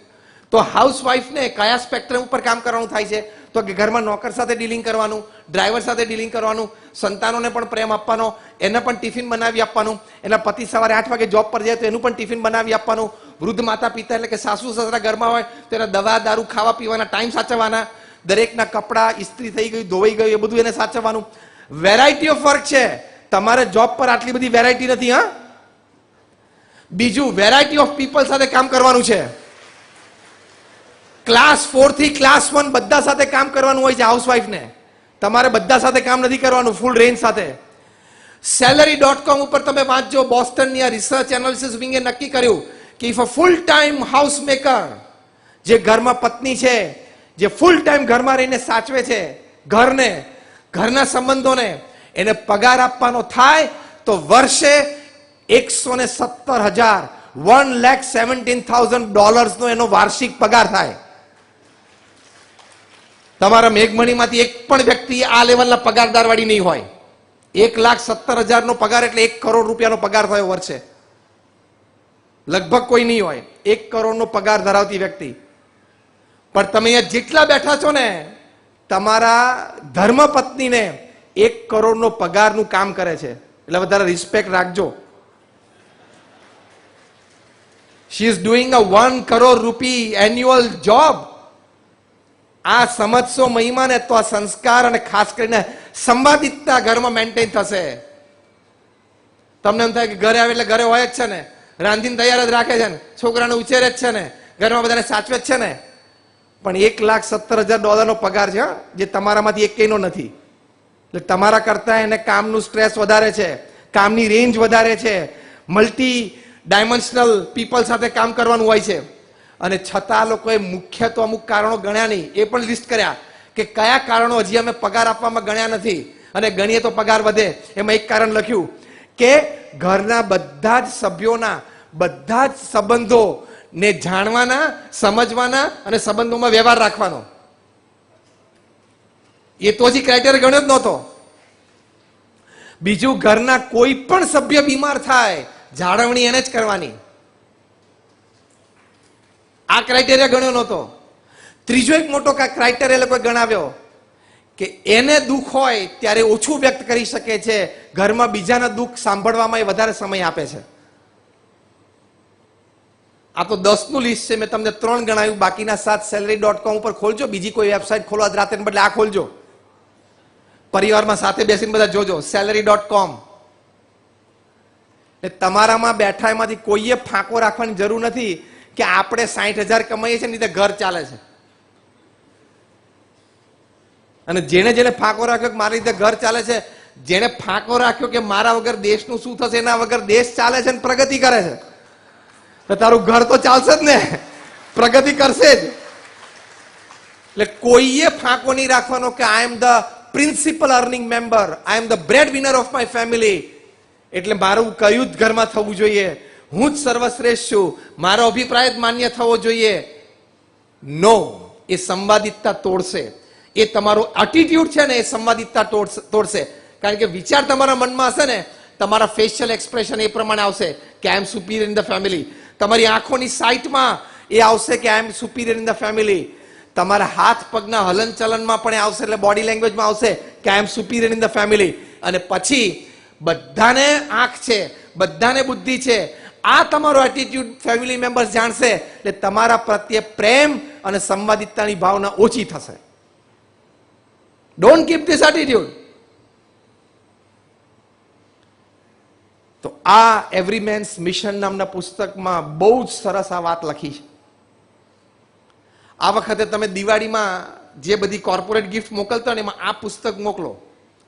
તો હાઉસવાઇફને કયા સ્પેક્ટ્રમ ઉપર કામ કરવાનું થાય છે, તો કે ઘરમાં નોકર સાથે ડીલિંગ કરવાનું, ડ્રાઈવર સાથે ડીલિંગ કરવાનું, સંતાનોને પણ પ્રેમ આપવાનો, એને પણ ટિફિન બનાવી આપવાનું, એના પતિ સવારે 8 વાગે જોબ પર જાય તો એનું પણ ટિફિન બનાવી આપવાનું, વૃદ્ધ માતા પિતા એટલે કે સાસુ સસરા ઘરમાં હોય તો એના દવા દારૂ ખાવા પીવાના ટાઈમ સાચવવાના, દરેકના કપડા ઇસ્ત્રી થઈ ગયું, ધોવાઈ ગયું, એ બધું એને સાચવવાનું. વેરાયટી ઓફ વર્ક છે. તમારે જોબ પર આટલી બધી વેરાયટી નથી. હા, બીજું વેરાયટી ઓફ પીપલ સાથે કામ કરવાનું છે. ક્લાસ 4 થી ક્લાસ 1 બધા સાથે કામ કરવાનું હોય છે હાઉસવાઇફને. તમારે બધા સાથે કામ નથી કરવાનું, ફૂલ રેન્જ સાથે. salary.com ઉપર તમે વાંચજો. બોસ્ટનની આ રિસર્ચ એનાલિસિસ વિંગે નક્કી કર્યું કે if a full time house maker, જે ઘરમાં પત્ની છે, જે ફૂલ ટાઈમ ઘરમાં રહીને સાચવે છે ઘરને, ઘરના સંબંધોને, એને પગાર આપવાનો થાય તો વર્ષે $117,000, $117,000 નો એનો વાર્ષિક પગાર થાય. તમારા મેઘમણીમાંથી એક પણ વ્યક્તિ આ લેવલના પગારદાર વાળી નહીં હોય. 1,17,000 નો પગાર એટલે 1 કરોડ રૂપિયાનો પગાર થયો વર્ષે. લગભગ કોઈ નહીં હોય 1 કરોડનો પગાર ધરાવતી વ્યક્તિ. પણ તમે અહીંયા જેટલા બેઠા છો ને, તમારા ધર્મપત્નીને 1 કરોડનો પગારનું કામ કરે છે, એટલે વધારે રિસ્પેક્ટ રાખજો. She is doing a 1 crore rupee annual job. આ સમજશો મહિમાને તો આ સંસ્કાર અને ખાસ કરીને સંવાદિતતા ઘરમાં મેન્ટેન થશે. તમને એમ થાય કે ઘરે આવે એટલે ઘરે હોય જ છે ને, રાંધીને તૈયાર જ રાખે છે ને, છોકરાને ઉછેરે જ છે ને, ઘરમાં બધાને સાચવે જ છે ને, પણ $1,17,000 નો પગાર છે, જે તમારામાંથી એકેયનો નથી. એટલે તમારા કરતા એને કામનું સ્ટ્રેસ વધારે છે, કામની રેન્જ વધારે છે, મલ્ટી ડાયમેન્શનલ પીપલ સાથે કામ કરવાનું હોય છે. અને છતાં લોકોએ મુખ્ય તો અમુક કારણો ગણ્યા નહીં, એ પણ લિસ્ટ કર્યા કે કયા કારણો હજી અમે પગાર આપવામાં ગણ્યા નથી, અને ગણીએ તો પગાર વધે. એમાં એક કારણ લખ્યું કે ઘરના બધા જ સભ્યોના બધા જ સંબંધોને જાણવાના, સમજવાના અને સંબંધોમાં વ્યવહાર રાખવાનો. એ તો હજી ક્રાઇટેરિયા ગણ્યો જ નહોતો. બીજું, ઘરના કોઈ પણ સભ્ય બીમાર થાય, જાળવણી એને જ કરવાની. આ ક્રાઇટેરિયા ગણ્યો નહોતો. ત્રીજો એક મોટો ક્રાઇટેરિયા લોકોએ ગણાવ્યો કે એને દુઃખ હોય ત્યારે ઓછું વ્યક્ત કરી શકે છે, ઘરમાં બીજાના દુઃખ સાંભળવામાં એ વધારે સમય આપે છે. આ તો 10 નું લિસ્ટ છે, મેં તમને 3 ગણાવ્યું, બાકીના 7 salary.com ઉપર ખોલજો. બીજી કોઈ વેબસાઇટ ખોલવા રાતે બદલે આ ખોલજો. પરિવારમાં સાથે બેસીને બધા જોજો salary.com. તમારામાં બેઠા એમાંથી કોઈએ ફાંકો રાખવાની જરૂર નથી કે આપણે 60,000 કમાઈએ છીએ ને ઘર ચાલે છે. અને જેને જેને ફાંકો રાખ્યો કે મારી રીતે ઘર ચાલે છે, જેને ફાંકો રાખ્યો કે મારા વગર દેશનું શું થશે, એના વગર દેશ ચાલે છે ને પ્રગતિ કરે છે, તો તારું ઘર તો ચાલશે જ ને, પ્રગતિ કરશે જ. એટલે કોઈએ ફાંકો નહીં રાખવાનો કે I am the principal earning member, I am the bread winner of my family, એટલે મારું કયું જ ઘરમાં થવું જોઈએ, હું જ સર્વશ્રેષ્ઠ છું, મારો અભિપ્રાય જ માન્ય થવો જોઈએ. નો, એ સંવાદિતતા તોડશે. એ તમારો એટીટ્યુડ છે ને એ સંવાદિતતા તોડશે. કારણ કે વિચાર તમારા મનમાં હશે ને, તમારા ફેશિયલ એક્સપ્રેશન એ પ્રમાણે આવશે કે I M superior in the family. તમારી આંખોની સાઇટમાં એ આવશે કે I M superior in the family. તમારા હાથ પગના હલન ચલનમાં પણ આવશે, એટલે બોડી લેંગ્વેજમાં આવશે કે I M superior in the family. અને પછી બધાને આંખ છે, બધાને બુદ્ધિ છે, આ તમારો એટીટ્યુડ ફેમિલી મેમ્બર્સ જાણશે એટલે તમારા પ્રત્યે પ્રેમ અને સંવાદિતતાની ભાવના ઓછી થશે. Don't keep this attitude. તો આ એવરી મેન્સ મિશન નામના પુસ્તકમાં બહુ જ સરસ આ વાત લખી છે. આ વખતે તમે દિવાળીમાં જે બધી કોર્પોરેટ ગિફ્ટ મોકલતા ને એમાં આ પુસ્તક મોકલો,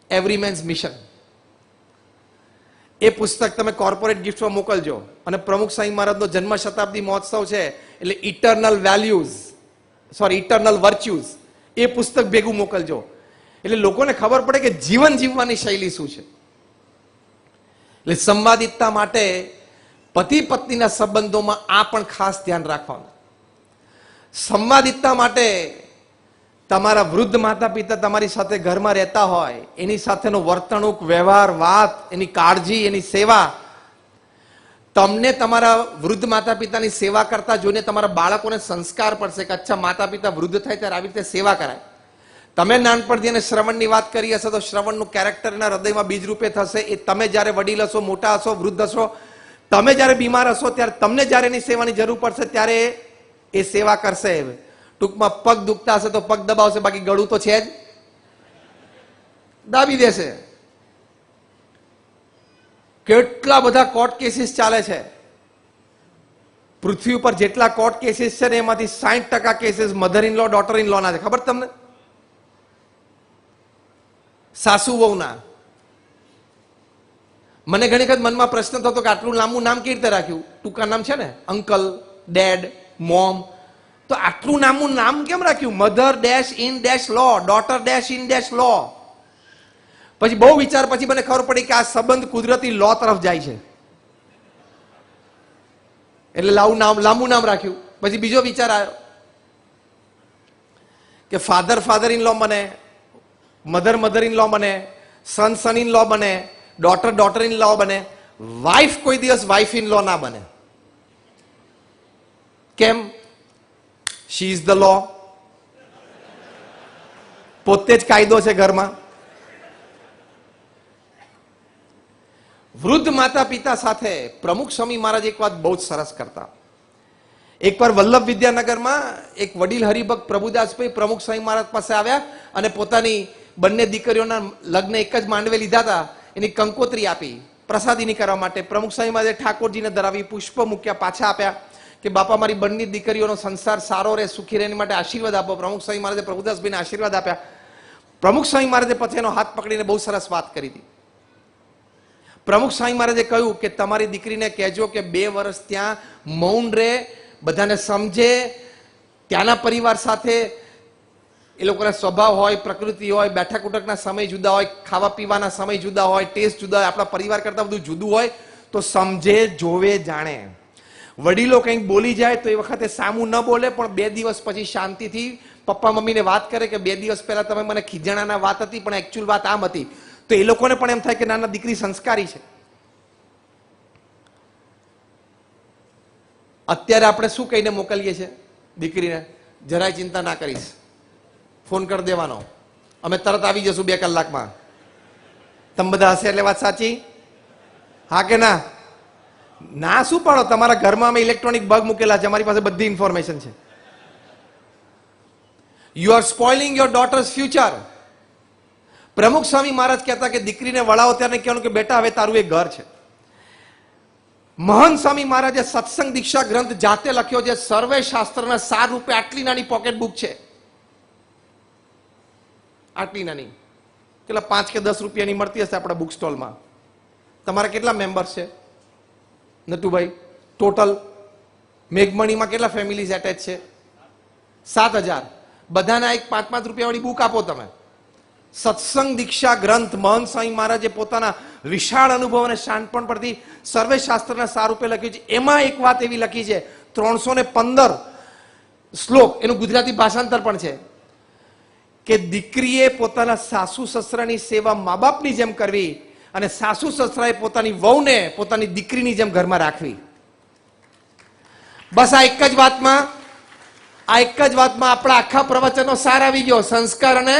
એવરી મેન્સ મિશન. એ પુસ્તક તમે કોર્પોરેટ ગિફ્ટમાં મોકલજો. અને પ્રમુખ સ્વામી મહારાજનો જન્મ શતાબ્દી મહોત્સવ છે એટલે ઇટરનલ વેલ્યુઝ, સોરી ઇટરનલ વર્ચ્યુઝ, એ પુસ્તક ભેગું મોકલજો. એટલે લોકોને ખબર પડે કે જીવન જીવવાની શૈલી શું છે. એટલે સંવાદિતતા માટે પતિ પત્નીના સંબંધોમાં આ પણ ખાસ ધ્યાન રાખવાનું. સંવાદિતતા માટે તમારા વૃદ્ધ માતા પિતા તમારી સાથે ઘરમાં રહેતા હોય એની સાથેનો વર્તણૂક, વ્યવહાર, વાત, એની કાળજી, એની સેવા. તમને તમારા વૃદ્ધ માતા પિતાની સેવા કરતા જોઈને તમારા બાળકોને સંસ્કાર પડશે કે અચ્છા માતા પિતા વૃદ્ધ થાય ત્યારે આવી રીતે સેવા કરાય. તમે નાનપણથી એને શ્રવણની વાત કરી હશે તો શ્રવણનું કેરેક્ટર એના હૃદયમાં બીજ રૂપે થશે. એ તમે જ્યારે વડીલ હશો, મોટા હશો, વૃદ્ધ હશો, તમે જ્યારે બીમાર હશો ત્યારે તમને જ્યારે એની સેવાની જરૂર પડશે ત્યારે એ સેવા કરશે. ટૂંકમાં પગ દુખતા હશે તો પગ દબાવશે, બાકી ગળું તો છે જ, દાબી દેશે. કેટલા બધા કોર્ટ કેસીસ ચાલે છે પૃથ્વી ઉપર. જેટલા કોર્ટ કેસીસ છે ને એમાંથી 60% cases mother in law, daughter in law ના છે. ખબર તમને? સાસુ વહુના. મને ઘણી વખત મનમાં પ્રશ્ન થતો કે આટલું લાંબુ નામ કેવી રીતે રાખ્યું? ટૂંકા નામ છે ને, અંકલ, ડેડ, મોમ. તો આટલું લાંબુ નામ કેમ રાખ્યું? Mother dash in dash law, daughter dash in dash law. પછી બહુ વિચાર પછી મને ખબર પડી કે આ સંબંધ કુદરતી લો તરફ જાય છે એટલે લાંબુ નામ રાખ્યું. પછી બીજો વિચાર આવ્યો કે ફાધર ઇન લો બને, મધર ઇન લો બને, સન ઇન લો બને, ડોટર ઇન લો બને, વાઇફ કોઈ દિવસ વાઇફ ઇન લો ના બને. કેમ? શી ઇઝ ધ લો. પોતે જ કાયદો છે ઘરમાં. વૃદ્ધ માતા પિતા સાથે પ્રમુખ સ્વામી મહારાજ એક વાત બહુ જ સરસ કરતા. એકવાર વલ્લભ વિદ્યાનગરમાં એક વડીલ હરિભક્ત પ્રભુદાસભાઈ પ્રમુખ સ્વામી મહારાજ પાસે આવ્યા અને પોતાની બંને દીકરીઓના લગ્ન એક જ માંડવે લીધા હતા, એની કંકોત્રી આપી પ્રસાદીની કરવા માટે. પ્રમુખ સ્વામી મહારાજે ઠાકોરજીને ધરાવી, પુષ્પ મૂક્યા, પાછા આપ્યા કે બાપા મારી બંને દીકરીઓનો સંસાર સારો રહે, સુખી રહે, એની માટે આશીર્વાદ આપો. પ્રમુખ સ્વામી મહારાજે પ્રભુદાસભાઈને આશીર્વાદ આપ્યા. પ્રમુખ સ્વામી મહારાજે પછી એનો હાથ પકડીને બહુ સરસ વાત કરી હતી. પ્રમુખ સ્વામી મહારાજે કહ્યું કે તમારી દીકરીને કહેજો કે 2 વર્ષ ત્યાં મૌન રહે, બધાને સમજે, ત્યાંના પરિવાર સાથે એ લોકોના સ્વભાવ હોય, પ્રકૃતિ હોય, બેઠક ઉઠકના સમય જુદા હોય, ખાવા પીવાના સમય જુદા હોય, ટેસ્ટ જુદા હોય, આપણા પરિવાર કરતા બધું જુદું હોય, તો સમજે, જોવે, જાણે. વડીલો કંઈક બોલી જાય તો એ વખતે સામું ન બોલે, પણ 2 દિવસ પછી શાંતિથી પપ્પા મમ્મીને વાત કરે કે 2 દિવસ પહેલા તમે મને ખીજાણાના વાત હતી પણ એકચ્યુઅલ વાત આમ હતી. તો એ લોકોને પણ એમ થાય કે નાના દીકરી સંસ્કારી છે. અત્યારે આપણે શું કહીને મોકલીએ છીએ દીકરીને? જરાય ચિંતા ના કરીશ, ફોન કરી દેવાનો, અમે તરત આવી જશું 2 કલાકમાં. તમે બધા હશે એટલે વાત સાચી? હા કે ના? ના શું પાડો, તમારા ઘરમાં અમે ઇલેક્ટ્રોનિક બગ મૂકેલા છે, અમારી પાસે બધી ઇન્ફોર્મેશન છે. You are spoiling your daughter's future. Pramukh Swami મહારાજ કહેતા કે દીકરીને વળાવો ત્યારે કહેવાનું કે બેટા હવે તારું એક ઘર છે. મહંત સ્વામી મહારાજે સત્સંગ દીક્ષા ગ્રંથ જાતે લખ્યો છે. સર્વે શાસ્ત્રના સાર રૂપે આટલી નાની પોકેટ બુક છે, આટલી નાની, કેટલા 5 કે 10 રૂપિયાની મળતી હશે આપણા બુક સ્ટોલમાં. તમારા કેટલા મેમ્બર્સ છે નટુભાઈ ટોટલ? મેઘમણીમાં કેટલા ફેમિલીઝ એટેચ છે? 7000. બધાના એક 5-5 રૂપિયા વાળી બુક આપો તમે. સત્સંગ દીક્ષા ગ્રંથ મહંત સ્વામી મહારાજે પોતાના વિશાળ અનુભવ અને શાણપણ પરથી સર્વે શાસ્ત્રના સાર રૂપે લખ્યું છે. એમાં એક વાત એવી લખી છે, 315 શ્લોક, એનું ગુજરાતી ભાષાંતર પણ છે, કે દીકરીએ પોતાના સાસુ સસરાની સેવા મા બાપની જેમ કરવી અને સાસુ સસરાએ પોતાની વહુને પોતાની દીકરીની જેમ ઘરમાં રાખવી. બસ આ એક જ વાતમાં આપણા આખા પ્રવચનનો સાર આવી ગયો. સંસ્કાર અને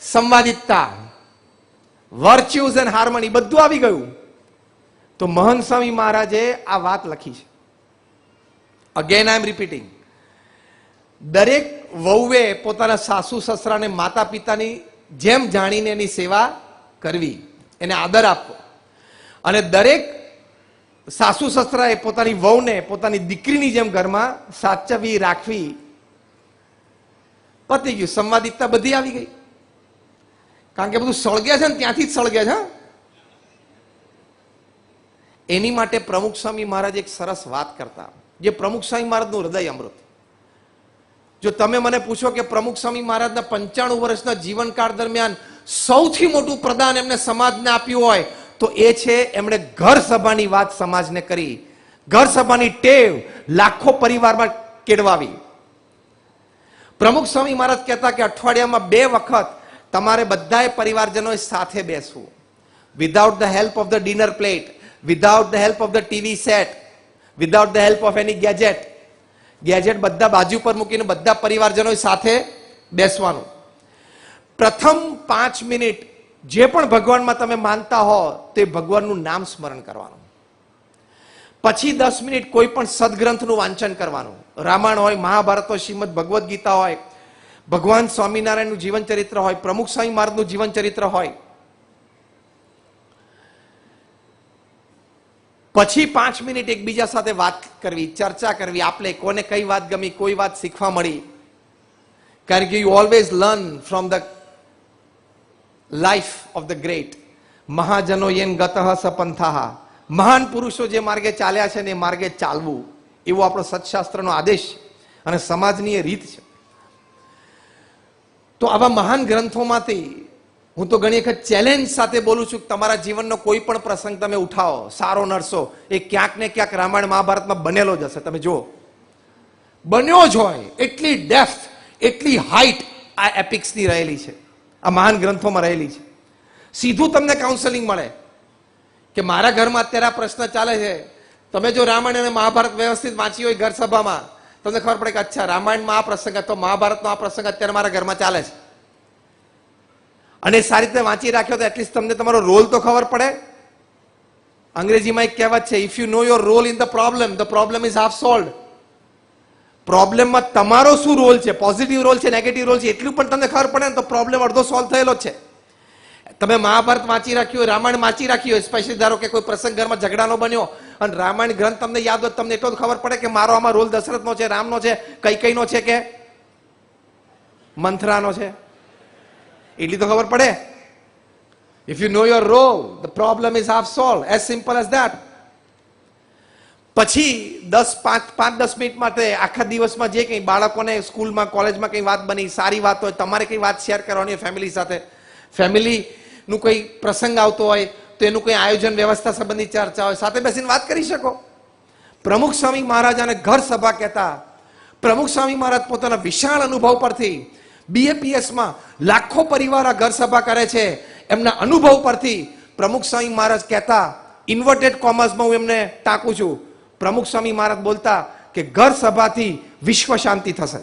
સંવાદિતતા, વર્ચ્યુઝ એન્ડ હાર્મની, બધું આવી ગયું. તો મહંત સ્વામી મહારાજે આ વાત લખી છે. અગેન આઈ એમ રિપીટિંગ, દરેક વહુએ પોતાના સાસુ સસરાને માતા પિતાની જેમ જાણીને એની સેવા કરવી, એને આદર આપવો, અને દરેક સાસુ સસરાએ પોતાની વહુને પોતાની દીકરીની જેમ ઘરમાં સાચવી રાખવી. પતી ગયું. સંવાદિતતા બધી આવી ગઈ, કારણ કે બધું સળગ્યા છે ને ત્યાંથી જ સળગ્યા છે. એની માટે પ્રમુખ સ્વામી મહારાજ એક સરસ વાત કરતા, જે પ્રમુખ સ્વામી મહારાજનું હૃદય અમૃત. જો તમે મને પૂછો કે પ્રમુખ સ્વામી મહારાજના 95 વર્ષના જીવનકાળ દરમિયાન સૌથી મોટું પ્રદાન એમને સમાજને આપ્યું હોય તો એ છે એમણે ઘર સભાની વાત સમાજને કરી. ઘર સભાની ટેવ લાખો પરિવારમાં કેળવાવી. પ્રમુખ સ્વામી મહારાજ કહેતા કે અઠવાડિયામાં 2 વખત તમારે બધાએ પરિવારજનોએ સાથે બેસવું. Without the help of the dinner plate, without the help of the TV set, without the help of any gadget બધા બાજુ પર મૂકીને બધા પરિવારજનો સાથે બેસવાનું. પ્રથમ 5 મિનિટ જે પણ ભગવાનમાં તમે માનતા હો તે ભગવાનનું નામ સ્મરણ કરવાનું. પછી 10 મિનિટ કોઈ પણ સદગ્રંથનું વાંચન કરવાનું. રામાયણ હોય, મહાભારત હોય, શ્રીમદ ભગવદ્ ગીતા હોય, ભગવાન સ્વામિનારાયણનું જીવન ચરિત્ર હોય, પ્રમુખ સ્વામી મહારાજનું જીવન ચરિત્ર હોય. પછી 5 મિનિટ એકબીજા સાથે વાત કરવી, ચર્ચા કરવી. આપણે કોને કઈ વાત ગમી, કોઈ વાત શીખવા મળી. કારણ કે you always learn from the life of the great. મહાજનો યેન ગતઃ સપંથાહ. મહાન પુરુષો જે માર્ગે ચાલ્યા છે ને એ માર્ગે ચાલવું, એવો આપણો સત્શાસ્ત્રનો આદેશ છે અને સમાજની એ રીત છે. તો આવા મહાન ગ્રંથોમાંથી હું તો ઘણી વખત ચેલેન્જ સાથે બોલું છું કે તમારા જીવનનો કોઈ પણ પ્રસંગ તમે ઉઠાવો, સારો નરસો, એ ક્યાંક ને ક્યાંક રામાયણ મહાભારતમાં બનેલો જ હશે. તમે જુઓ, બન્યો જ હોય. એટલી ડેપ્થ, એટલી હાઈટ આ એપિક્સની રહેલી છે, આ મહાન ગ્રંથોમાં રહેલી છે. સીધું તમને કાઉન્સેલિંગ મળે કે મારા ઘરમાં અત્યારે આ પ્રશ્ન ચાલે છે. તમે જો રામાયણ અને મહાભારત વ્યવસ્થિત વાંચી હોય ઘર સભામાં, તમને ખબર પડે કે અચ્છા રામાયણમાં આ પ્રસંગ હતો, મહાભારતનો આ પ્રસંગ અત્યારે મારા ઘરમાં ચાલે છે. અને સારી રીતે વાંચી રાખ્યો તો એટલીસ્ટ તમને તમારો રોલ તો ખબર પડે. અંગ્રેજીમાં એક કહેવત છે, if you know your role in the problem is half solved. પ્રોબ્લેમમાં તમારો શું રોલ છે, પોઝિટિવ રોલ છે, નેગેટિવ રોલ છે, એટલું પણ તમને ખબર પડે ને તો પ્રોબ્લેમ અડધો સોલ્વ થયેલો જ છે. તમે મહાભારત વાંચી રાખ્યું હોય, રામાયણ વાંચી રાખ્યું હોય, સ્પેશિયલી ધારો કે કોઈ પ્રસંગ ઘરમાં ઝઘડાનો બન્યો અને રામાયણ ગ્રંથ તમને યાદ હોય, તમને એટલો જ ખબર પડે કે મારો આમાં રોલ દશરથનો છે, રામનો છે, કૈકેયીનો છે કે મંથરાનો છે. એટલી તો ખબર પડે. If you know your role the problem is half solve, as simple as that. પછી 5-10 મિનિટ માટે આખા દિવસમાં જે કંઈ બાળકોને સ્કૂલમાં કોલેજમાં કંઈ વાત બની, સારી વાત હોય, તમારે કંઈ વાત શેર કરવાની હોય ફેમિલી સાથે, ફેમિલીનું કોઈ પ્રસંગ આવતો હોય તો એનું કોઈ આયોજન વ્યવસ્થા સંબંધી ચર્ચા હોય, સાથે બેસીને વાત કરી શકો. પ્રમુખ સ્વામી મહારાજાને ઘર સભા કહેતા. પ્રમુખ સ્વામી મહારાજ પોતાના વિશાળ અનુભવ પરથી BAPSમાં લાખો પરિવાર આ ઘર સભા કરે છે. એમના અનુભવ પરથી પ્રમુખ સ્વામી મહારાજ કહેતા, ઇન્વર્ટેડ કોમર્સમાં હું એમને ટાંકું છું, પ્રમુખ સ્વામી મહારાજ બોલતા કે ઘર સભાથી વિશ્વ શાંતિ થશે.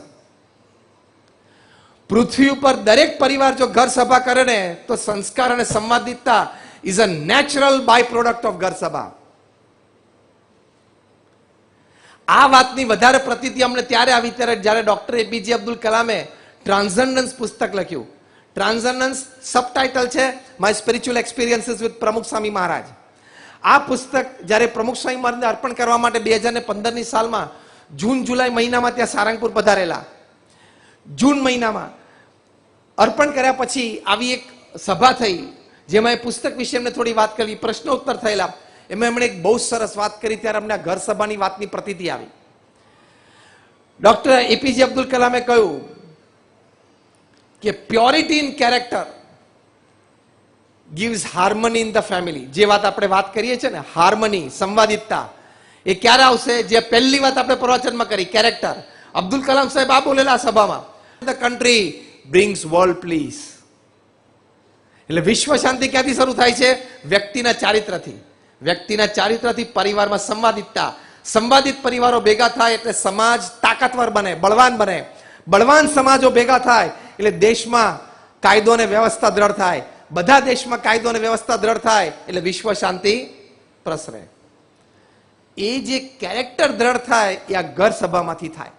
પૃથ્વી ઉપર દરેક પરિવાર જો ઘર સભા કરે ને તો સંસ્કાર અને સંવાદિતતા is a natural by product of ઘર સભા. આ વાતની વધારે પ્રતીતિ અમને ત્યારે આવી જ્યારે ડોક્ટર APJ અબ્દુલ કલામે ટ્રાન્સેન્ડન્સ પુસ્તક લખ્યું. ટ્રાન્સેન્ડન્સ સબટાઇટલ છે માય સ્પિરિચ્યુઅલ એક્સપિરિયન્સીસ વિથ પ્રમુખ સ્વામી મહારાજ. આ પુસ્તક જ્યારે પ્રમુખ સ્વામી મહારાજને અર્પણ કરવા માટે 2015ની સાલમાં જૂન જુલાઈ મહિનામાં ત્યાં સારંગપુર પધારેલા. જૂન મહિનામાં અર્પણ કર્યા પછી આવી એક સભા થઈ જેમાં એ પુસ્તક વિશે એમને થોડી વાત કરી, પ્રશ્નોત્તર થયેલા. એમાં એમણે એક બહુ સરસ વાત કરી. ત્યારે અમને ઘર સભાની વાતની પ્રતીતિ આવી. ડોક્ટર એપીજે અબ્દુલ કલામે કહ્યું કે purity in character gives harmony in the family. જે વાત આપણે વાત કરીએ છીએ ને, હાર્મની, સંવાદિતતા, એ ક્યારે આવશે? જે પહેલી વાત આપણે પ્રવચનમાં કરી, કેરેક્ટર. અબ્દુલ કલામ સાહેબ આ બોલેલા સભામાં, the country brings world piece. એટલે વિશ્વ શાંતિ ક્યાંથી શરૂ થાય છે? વ્યક્તિના ચારિત્રથી. વ્યક્તિના ચારિત્રથી પરિવારમાં સંવાદિતતા. સંવાદિત પરિવારો ભેગા થાય એટલે સમાજ તાકાતવર બને, બળવાન બને. બળવાન સમાજો ભેગા થાય એટલે દેશમાં કાયદો અને વ્યવસ્થા દ્રઢ થાય. બધા દેશમાં કાયદો અને વ્યવસ્થા દ્રઢ થાય એટલે વિશ્વ શાંતિ પ્રસરે. એ જે કેરેક્ટર દ્રઢ થાય એ આ ઘર સભામાંથી થાય.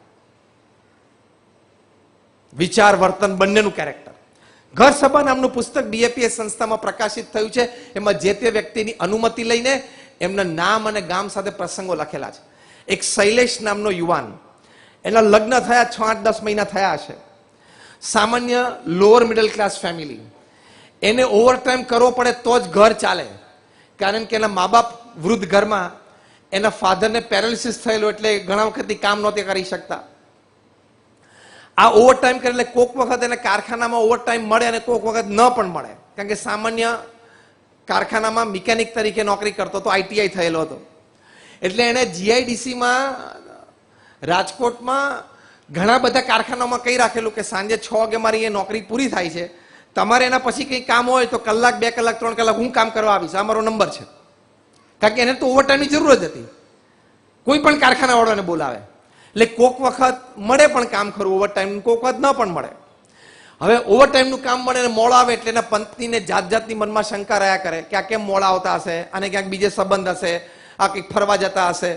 વિચાર વર્તન બંનેનું કેરેક્ટર. ઘર સભા નામનું પુસ્તક બીએપીએસ સંસ્થામાં પ્રકાશિત થયું છે. એમાં જે તે વ્યક્તિની અનુમતિ લઈને એમના નામ અને ગામ સાથે પ્રસંગો લખેલા છે. એક શૈલેષ નામનો યુવાન, એના લગ્ન થયા 6-8-10 મહિના થયા હશે. સામાન્ય લોઅર મિડલ ક્લાસ ફેમિલી. એને ઓવરટાઈમ કરવો પડે તો જ ઘર ચાલે. કારણ કે એના મા બાપ વૃદ્ધ ઘરમાં, એના ફાધરને પેરાલિસિસ થયેલો એટલે ઘણા વખતથી કામ નહોતા કરી શકતા. આ ઓવરટાઈમ કરે એટલે કોઈક વખત એને કારખાનામાં ઓવરટાઈમ મળે અને કોઈક વખત ન પણ મળે. કારણ કે સામાન્ય કારખાનામાં મિકેનિક તરીકે નોકરી કરતો હતો, આઈટીઆઈ થયેલો હતો. એટલે એને જીઆઈડીસીમાં રાજકોટમાં ઘણા બધા કારખાનામાં કહી રાખેલું કે સાંજે 6 વાગે મારી એ નોકરી પૂરી થાય છે, તમારે એના પછી કંઈ કામ હોય તો કલાક, 2 કલાક, 3 કલાક હું કામ કરવા આવીશ, આ મારો નંબર છે. કારણ કે એને તો ઓવરટાઈમની જરૂર જ હતી. કોઈ પણ કારખાના વાળાને બોલાવે એટલે કોઈક વખત મળે પણ કામ ખરું ઓવરટાઈમ, કોઈક વખત ન પણ મળે. હવે ઓવરટાઈમનું કામ મળે અને મોડા આવે એટલે એના પત્નીને જાત જાતની મનમાં શંકા રહ્યા કરે કે આ કેમ મોડા આવતા હશે, અને ક્યાંક બીજે સંબંધ હશે, આ કંઈક ફરવા જતા હશે.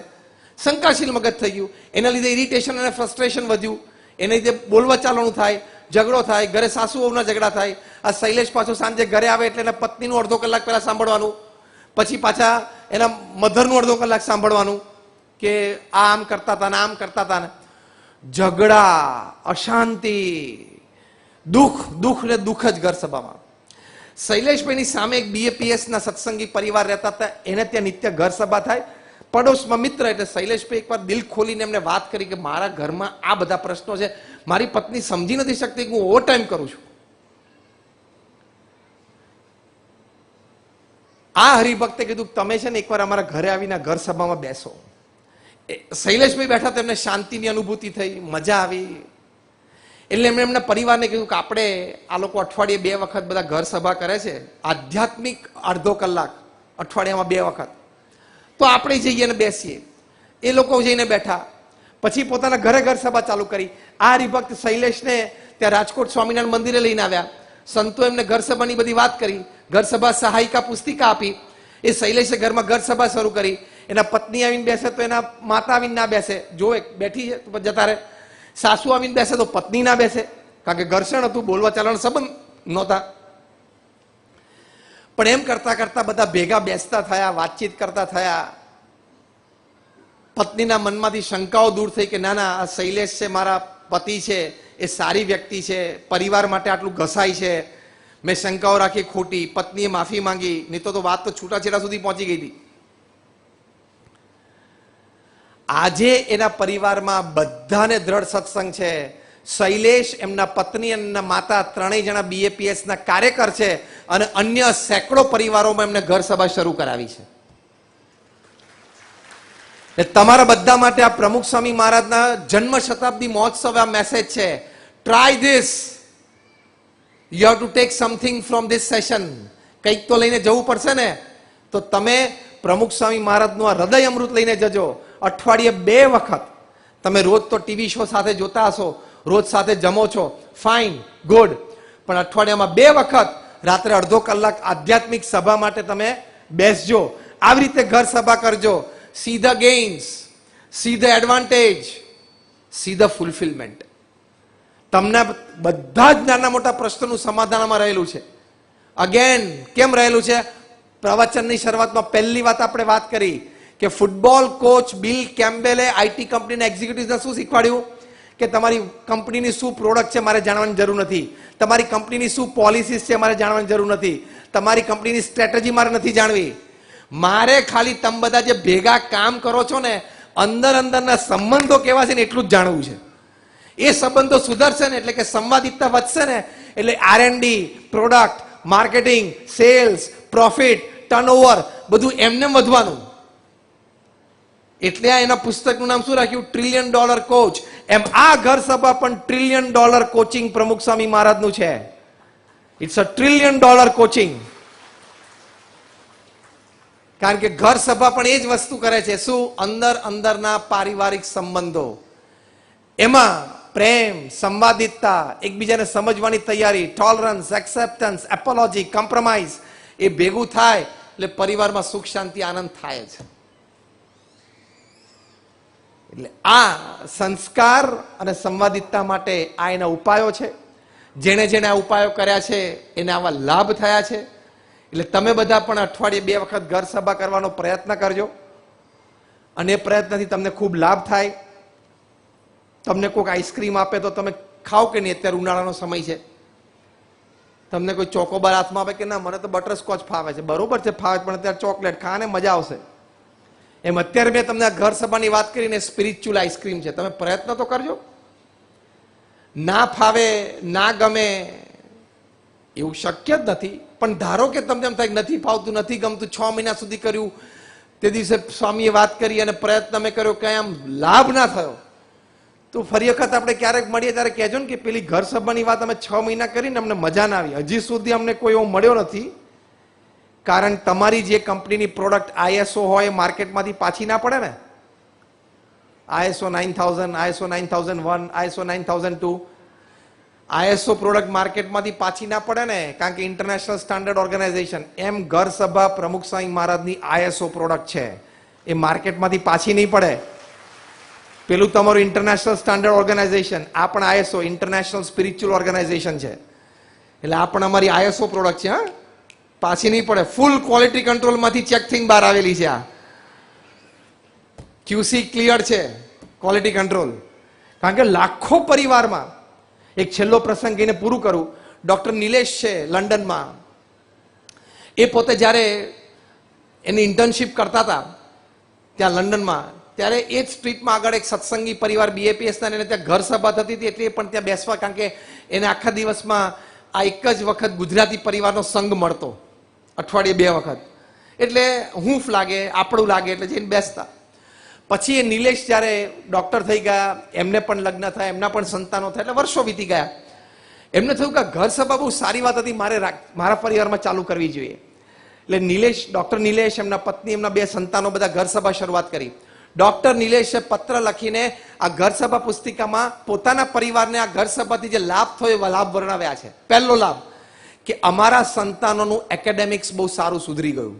શંકાશીલ મગજ થઈ ગયું. એના લીધે ઇરિટેશન અને ફ્રસ્ટ્રેશન વધ્યું. એના લીધે બોલવા ચાલવાનું થાય, ઝઘડો થાય, ઘરે સાસુ વહુના ઝઘડા થાય. આ શૈલેષ પાછો સાંજે ઘરે આવે એટલે એના પત્નીનું અડધો કલાક પહેલા સાંભળવાનું, પછી પાછા એના મધરનું અડધો કલાક સાંભળવાનું કે આ આમ કરતા હતા ને આમ કરતા હતા ને. ઝઘડા, અશાંતિ, દુઃખ, દુઃખ ને દુઃખ જ ઘર સભામાં. શૈલેષભાઈની સામે એક બીએપીએસ ના સત્સંગી પરિવાર રહેતા હતા. એને ત્યાં નિત્ય ઘર સભા થાય. પડોશમાં મિત્ર. એટલે શૈલેષભાઈ એકવાર દિલ ખોલીને એમને વાત કરી કે મારા ઘરમાં આ બધા પ્રશ્નો છે, મારી પત્ની સમજી નથી શકતી કે હું ઓવરટાઈમ કરું છું. આ હરિભક્તે કીધું તમે છે ને એકવાર અમારા ઘરે આવીને ઘર સભામાં બેસો. શૈલેષભાઈ બેઠા તો એમને શાંતિની અનુભૂતિ થઈ, મજા આવી. એટલે એમણે એમના પરિવારને કીધું કે આપણે આ લોકો અઠવાડિયે 2 વખત બધા ઘર સભા કરે છે, આધ્યાત્મિક અડધો કલાક અઠવાડિયામાં 2 વખત, તો આપણે જઈએ ને બેસીએ. એ લોકો જઈને બેઠા. પછી પોતાના ઘરે ઘર સભા ચાલુ કરી. આ હરિભક્ત શૈલેષને ત્યાં રાજકોટ સ્વામિનારાયણ મંદિરે લઈને આવ્યા. સંતો એમને ઘર સભાની બધી વાત કરી. ઘર સભા સહાયિકા પુસ્તિકા આપી. એ શૈલેષે ઘરમાં ઘર સભા શરૂ કરી. એના પત્ની આવીને બેસે તો એના માતા આવીને ના બેસે, જોવે બેઠી છે તો જતા રહે. સાસુ આવીને બેસે તો પત્ની ના બેસે, કારણ કે ઘર્ષણ હતું, બોલવા ચાલવાનો સંબંધ નહોતા. પણ એમ કરતા કરતા બધા ભેગા બેસતા થયા, વાતચીત કરતા થયા. પત્નીના મનમાંથી શંકાઓ દૂર થઈ કે ના ના, આ શૈલેષ છે, મારા પતિ છે, એ સારી વ્યક્તિ છે, પરિવાર માટે આટલું ઘસાય છે. મેં શંકાઓ રાખી ખોટી. પત્નીએ માફી માંગી, નહીં તો વાત તો છૂટાછેડા સુધી પહોંચી ગઈ હતી. આજે એના પરિવારમાં બધાને દ્રઢ સત્સંગ છે. શૈલેષ, એમના પત્ની અને એમના માતા ત્રણેય જણા બીએપીએસ ના કાર્યકર છે અને અન્ય સેંકડો પરિવારોમાં એમને ઘર સભા શરૂ કરાવી છે. તમારા બધા માટે આ પ્રમુખ સ્વામી મહારાજના જન્મ શતાબ્દી મહોત્સવ આ મેસેજ છે. Try this. You have to take something from this session. કંઈક તો લઈને જવું પડશે ને. તો તમે પ્રમુખ સ્વામી મહારાજનું આ હૃદય અમૃત લઈને જજો. અઠવાડિયે 2 વખત. તમે રોજ તો ટીવી શો સાથે જોતા હશો, રોજ સાથે જમો છો, ફાઇન, ગુડ. પણ અઠવાડિયામાં 2 વખત રાત્રે અડધો કલાક આધ્યાત્મિક સભા માટે તમે બેસજો. આવી રીતે ઘર સભા કરજો. See the gains, see the advantage, see the fulfilment. તમને બધા જ નાના મોટા પ્રશ્નોનું સમાધાનમાં રહેલું છે. અગેન કેમ રહેલું છે? પ્રવચનની શરૂઆતમાં પહેલી વાત આપણે વાત કરી કે ફૂટબોલ કોચ બિલ કેમ્બેલે આઈટી કંપનીના એક્ઝિક્યુટિવ્સને શું શીખવાડ્યું કે તમારી કંપનીની શું પ્રોડક્ટ છે મારે જાણવાની જરૂર નથી, તમારી કંપનીની શું પોલિસીસ છે મારે જાણવાની જરૂર નથી, તમારી કંપનીની સ્ટ્રેટેજી મારે નથી જાણવી, મારે ખાલી તમે બધા જે ભેગા કામ કરો છો ને અંદરના સંબંધો કેવા છે ને એટલું જ જાણવું છે. એ સંબંધો સુધરશે ને એટલે કે સંવાદિતતા વધશે ને એટલે R&D, product, marketing, sales, profit, turnover બધું એમને વધવાનું. એટલે આ એના પુસ્તકનું નામ શું રાખ્યું? $1 ટ્રિલિયન કોચ. એમ આ ઘર સભા પણ $1 ટ્રિલિયન કોચિંગ પ્રમુખ સ્વામી મહારાજનું છે. It's $1 trillion coaching. કારણ કે ઘર સભા પણ એ જ વસ્તુ કરે છે. શું? અંદરના પારિવારિક સંબંધો, એમાં પ્રેમ, સંવાદિતતા, એકબીજાને સમજવાની તૈયારી, ટોલરન્સ, એક્સેપ્ટન્સ, એપોલોજી, કોમ્પ્રોમાઇઝ એ ભેગું થાય એટલે પરિવારમાં સુખ શાંતિ આનંદ થાય છે. એટલે આ સંસ્કાર અને સંવાદિતતા માટે આ એના ઉપાયો છે. જેણે જેણે આ ઉપાયો કર્યા છે એને આવા લાભ થયા છે. એટલે તમે બધા પણ અઠવાડિયે 2 વખત ઘર સભા કરવાનો પ્રયત્ન કરજો અને એ પ્રયત્નથી તમને ખૂબ લાભ થાય. તમને કોઈક આઈસ્ક્રીમ આપે તો તમે ખાઓ કે નહીં? અત્યારે ઉનાળાનો સમય છે. તમને કોઈ ચોકોબાર હાથમાં આપે કે ના મને તો બટરસ્કોચ ફાવે છે, બરોબર છે ફાવે, પણ અત્યારે ચોકલેટ ખાને મજા આવશે. એમ અત્યારે મેં તમને ઘર સભાની વાત કરીને સ્પિરિચ્યુઅલ આઈસ્ક્રીમ છે, તમે પ્રયત્ન તો કરજો. ના ફાવે, ના ગમે એવું શક્ય જ નથી. પણ ધારો કે તમને એમ થાય નથી ફાવતું, નથી ગમતું, 6 મહિના સુધી કર્યું, તે દિવસે સ્વામીએ વાત કરી અને પ્રયત્ન મેં કર્યો, કઈ આમ લાભ ના થયો, તો ફરી વખત આપણે ક્યારેક મળીએ ત્યારે કહેજો ને કે પેલી ઘર સભાની વાત અમે 6 મહિના કરીને અમને મજા ના આવી. હજી સુધી અમને કોઈ એવો મળ્યો નથી. કારણ તમારી જે કંપનીની પ્રોડક્ટ ISO હોય માર્કેટમાંથી પાછી ના પડે ને. ISO 9000, ISO 9001, ISO 9002, ISO product માર્કેટમાંથી પાછી ના પડે ને, કારણ કે ઇન્ટરનેશનલ સ્ટાન્ડર્ડ ઓર્ગેનાઇઝેશન. એમ ઘર સભા પ્રમુખ સ્વામી મહારાજની ISO પ્રોડક્ટ છે, એ માર્કેટમાંથી પાછી નહીં પડે. પેલું તમારું ઇન્ટરનેશનલ સ્ટાન્ડર્ડ ઓર્ગેનાઇઝેશન, આ પણ ISO ઇન્ટરનેશનલ સ્પિરિચ્યુઅલ ઓર્ગેનાઇઝેશન છે. એટલે આ પણ અમારી ISO પ્રોડક્ટ છે. હા, પાછી નહીં પડે. ફૂલ ક્વોલિટી કંટ્રોલ માંથી ચેક થઈને બહાર આવેલી છે. આ QC ક્લિયર છે, ક્વોલિટી કંટ્રોલ. કારણ કે લાખો પરિવારમાં, એક છેલ્લો પ્રસંગ કહીને પૂરું કરું. ડોક્ટર નિલેશ છે લંડનમાં, એ પોતે જ્યારે એની ઇન્ટર્નશીપ કરતા હતા ત્યાં લંડનમાં, ત્યારે એ જ સ્ટ્રીટમાં આગળ એક સત્સંગી પરિવાર BAPS ના, એને ત્યાં ઘર સભા થતી હતી એટલે પણ ત્યાં બેસવા, કારણ કે એને આખા દિવસમાં આ એક જ વખત ગુજરાતી પરિવારનો સંઘ મળતો, અઠવાડિયે 2 વખત. એટલે હૂંફ લાગે, આપણું લાગે એટલે જઈને બેસતા. પછી એ નિલેશ જ્યારે ડોક્ટર થઈ ગયા, એમને પણ લગ્ન થયા, એમના પણ સંતાનો થયા, એટલે વર્ષો વીતી ગયા. એમને થયું કે ઘર સભા બહુ સારી વાત હતી, મારા પરિવારમાં ચાલુ કરવી જોઈએ. એટલે નિલેશ, ડોક્ટર નિલેશ, એમના પત્ની, એમના 2 સંતાનો બધા ઘર સભા શરૂઆત કરી. ડોક્ટર નિલેશે પત્ર લખીને આ ઘર સભા પુસ્તિકામાં પોતાના પરિવારને આ ઘર સભાથી જે લાભ થયો એવા લાભ વર્ણવ્યા છે. પહેલો લાભ કે અમારા સંતાનોનું એકેડેમિક્સ બહુ સારું સુધરી ગયું.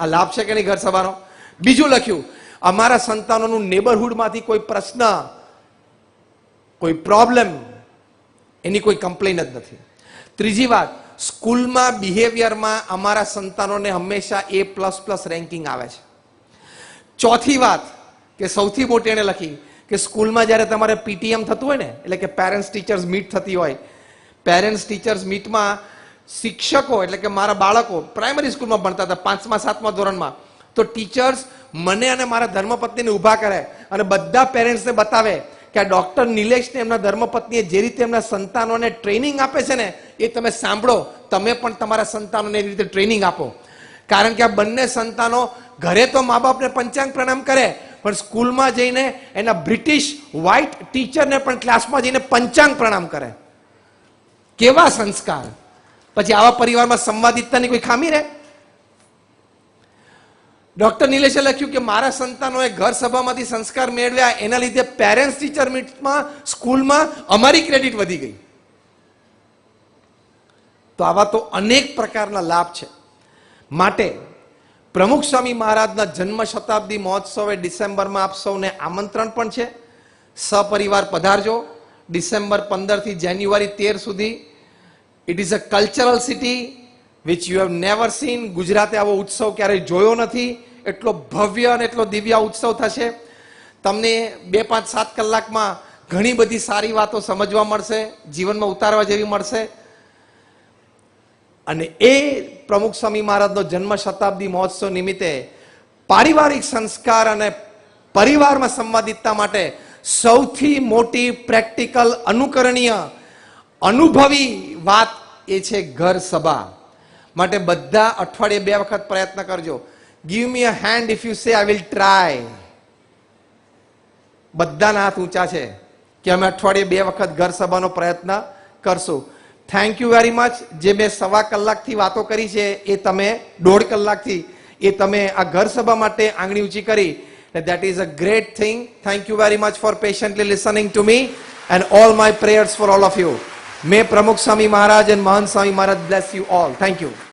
આ લાભ છે કે નહીં ઘર સભાનો? બીજું લખ્યું, અમારા સંતાનોનું નેબરહુડમાંથી કોઈ પ્રશ્ન, કોઈ પ્રોબ્લેમ, એની કોઈ કમ્પ્લેન જ નથી. ત્રીજી વાત, સ્કૂલમાં બિહેવિયરમાં અમારા સંતાનોને હંમેશા A++ રેન્કિંગ આવે છે. ચોથી વાત કે સૌથી મોટી એને લખી કે સ્કૂલમાં જ્યારે તમારે PTM થતું હોય ને, એટલે કે પેરેન્ટ્સ ટીચર્સ મીટ થતી હોય, પેરેન્ટ્સ ટીચર્સ મીટમાં શિક્ષકો, એટલે કે મારા બાળકો પ્રાઇમરી સ્કૂલમાં ભણતા હતા 5મા 7મા ધોરણમાં, તો ટીચર્સ મને અને મારા ધર્મપત્નીને ઊભા કરે અને બધા પેરેન્ટ્સને બતાવે કે આ ડોક્ટર નિલેશને એમના ધર્મપત્નીએ જે રીતે એમના સંતાનોને ટ્રેનિંગ આપે છે ને એ તમે સાંભળો, તમે પણ તમારા સંતાનોને એ રીતે ટ્રેનિંગ આપો. કારણ કે આ બંને સંતાનો ઘરે તો મા બાપને પંચાંગ પ્રણામ કરે, પણ સ્કૂલમાં જઈને એના બ્રિટિશ વ્હાઇટ ટીચરને પણ ક્લાસમાં જઈને પંચાંગ પ્રણામ કરે. કેવા સંસ્કાર! પછી આવા પરિવારમાં સંવાદિતતાની કોઈ ખામી રહે? ડોક્ટર નિલેશે લખ્યું કે મારા સંતાનોએ ઘર સભામાંથી સંસ્કાર મેળવ્યા, એના લીધે પેરેન્ટ્સ ટીચર મીટમાં, સ્કૂલમાં અમારી ક્રેડિટ વધી ગઈ. તો આવા તો અનેક પ્રકારના લાભ છે. માટે પ્રમુખ સ્વામી મહારાજના જન્મ શતાબ્દી મહોત્સવે ડિસેમ્બરમાં આપ સૌને આમંત્રણ પણ છે. સપરિવાર પધારજો. ડિસેમ્બર 15 થી જાન્યુઆરી 13 સુધી. It is a cultural city which you have never scene. ગુજરાતે આવો ઉત્સવ ક્યારેય જોયો નથી. એટલો ભવ્ય અને એટલો દિવ્ય ઉત્સવ થશે. તમને 2, 5, 7 કલાકમાં ઘણી બધી સારી વાતો સમજવા મળશે, જીવનમાં ઉતારવા જેવી મળશે. અને એ પ્રમુખ સ્વામી મહારાજનો જન્મ શતાબ્દી મહોત્સવ નિમિત્તે પારિવારિક સંસ્કાર અને પરિવારમાં સંવાદિતતા માટે સૌથી મોટી પ્રેક્ટિકલ અનુકરણીય અનુભવી વાત એ છે ઘર સભા. માટે બધા અઠવાડિયે 2 વખત પ્રયત્ન કરજો. Give me a hand if you say I will try. બધાના હાથ ઊંચા છે કે અમે અઠવાડિયે 2 વખત ઘર સભાનો પ્રયત્ન કરશું. Thank you very much. જે મેં 1.25 કલાકથી વાતો કરી છે એ તમે 1.5 કલાકથી એ તમે આ ઘર સભા માટે આંગળી ઊંચી કરી. That is a great thing. Thank you very much for patiently listening to me and all my prayers for all of you. May Pramukh Swami Maharaj and Mahan Swami Maharaj bless you all. Thank you.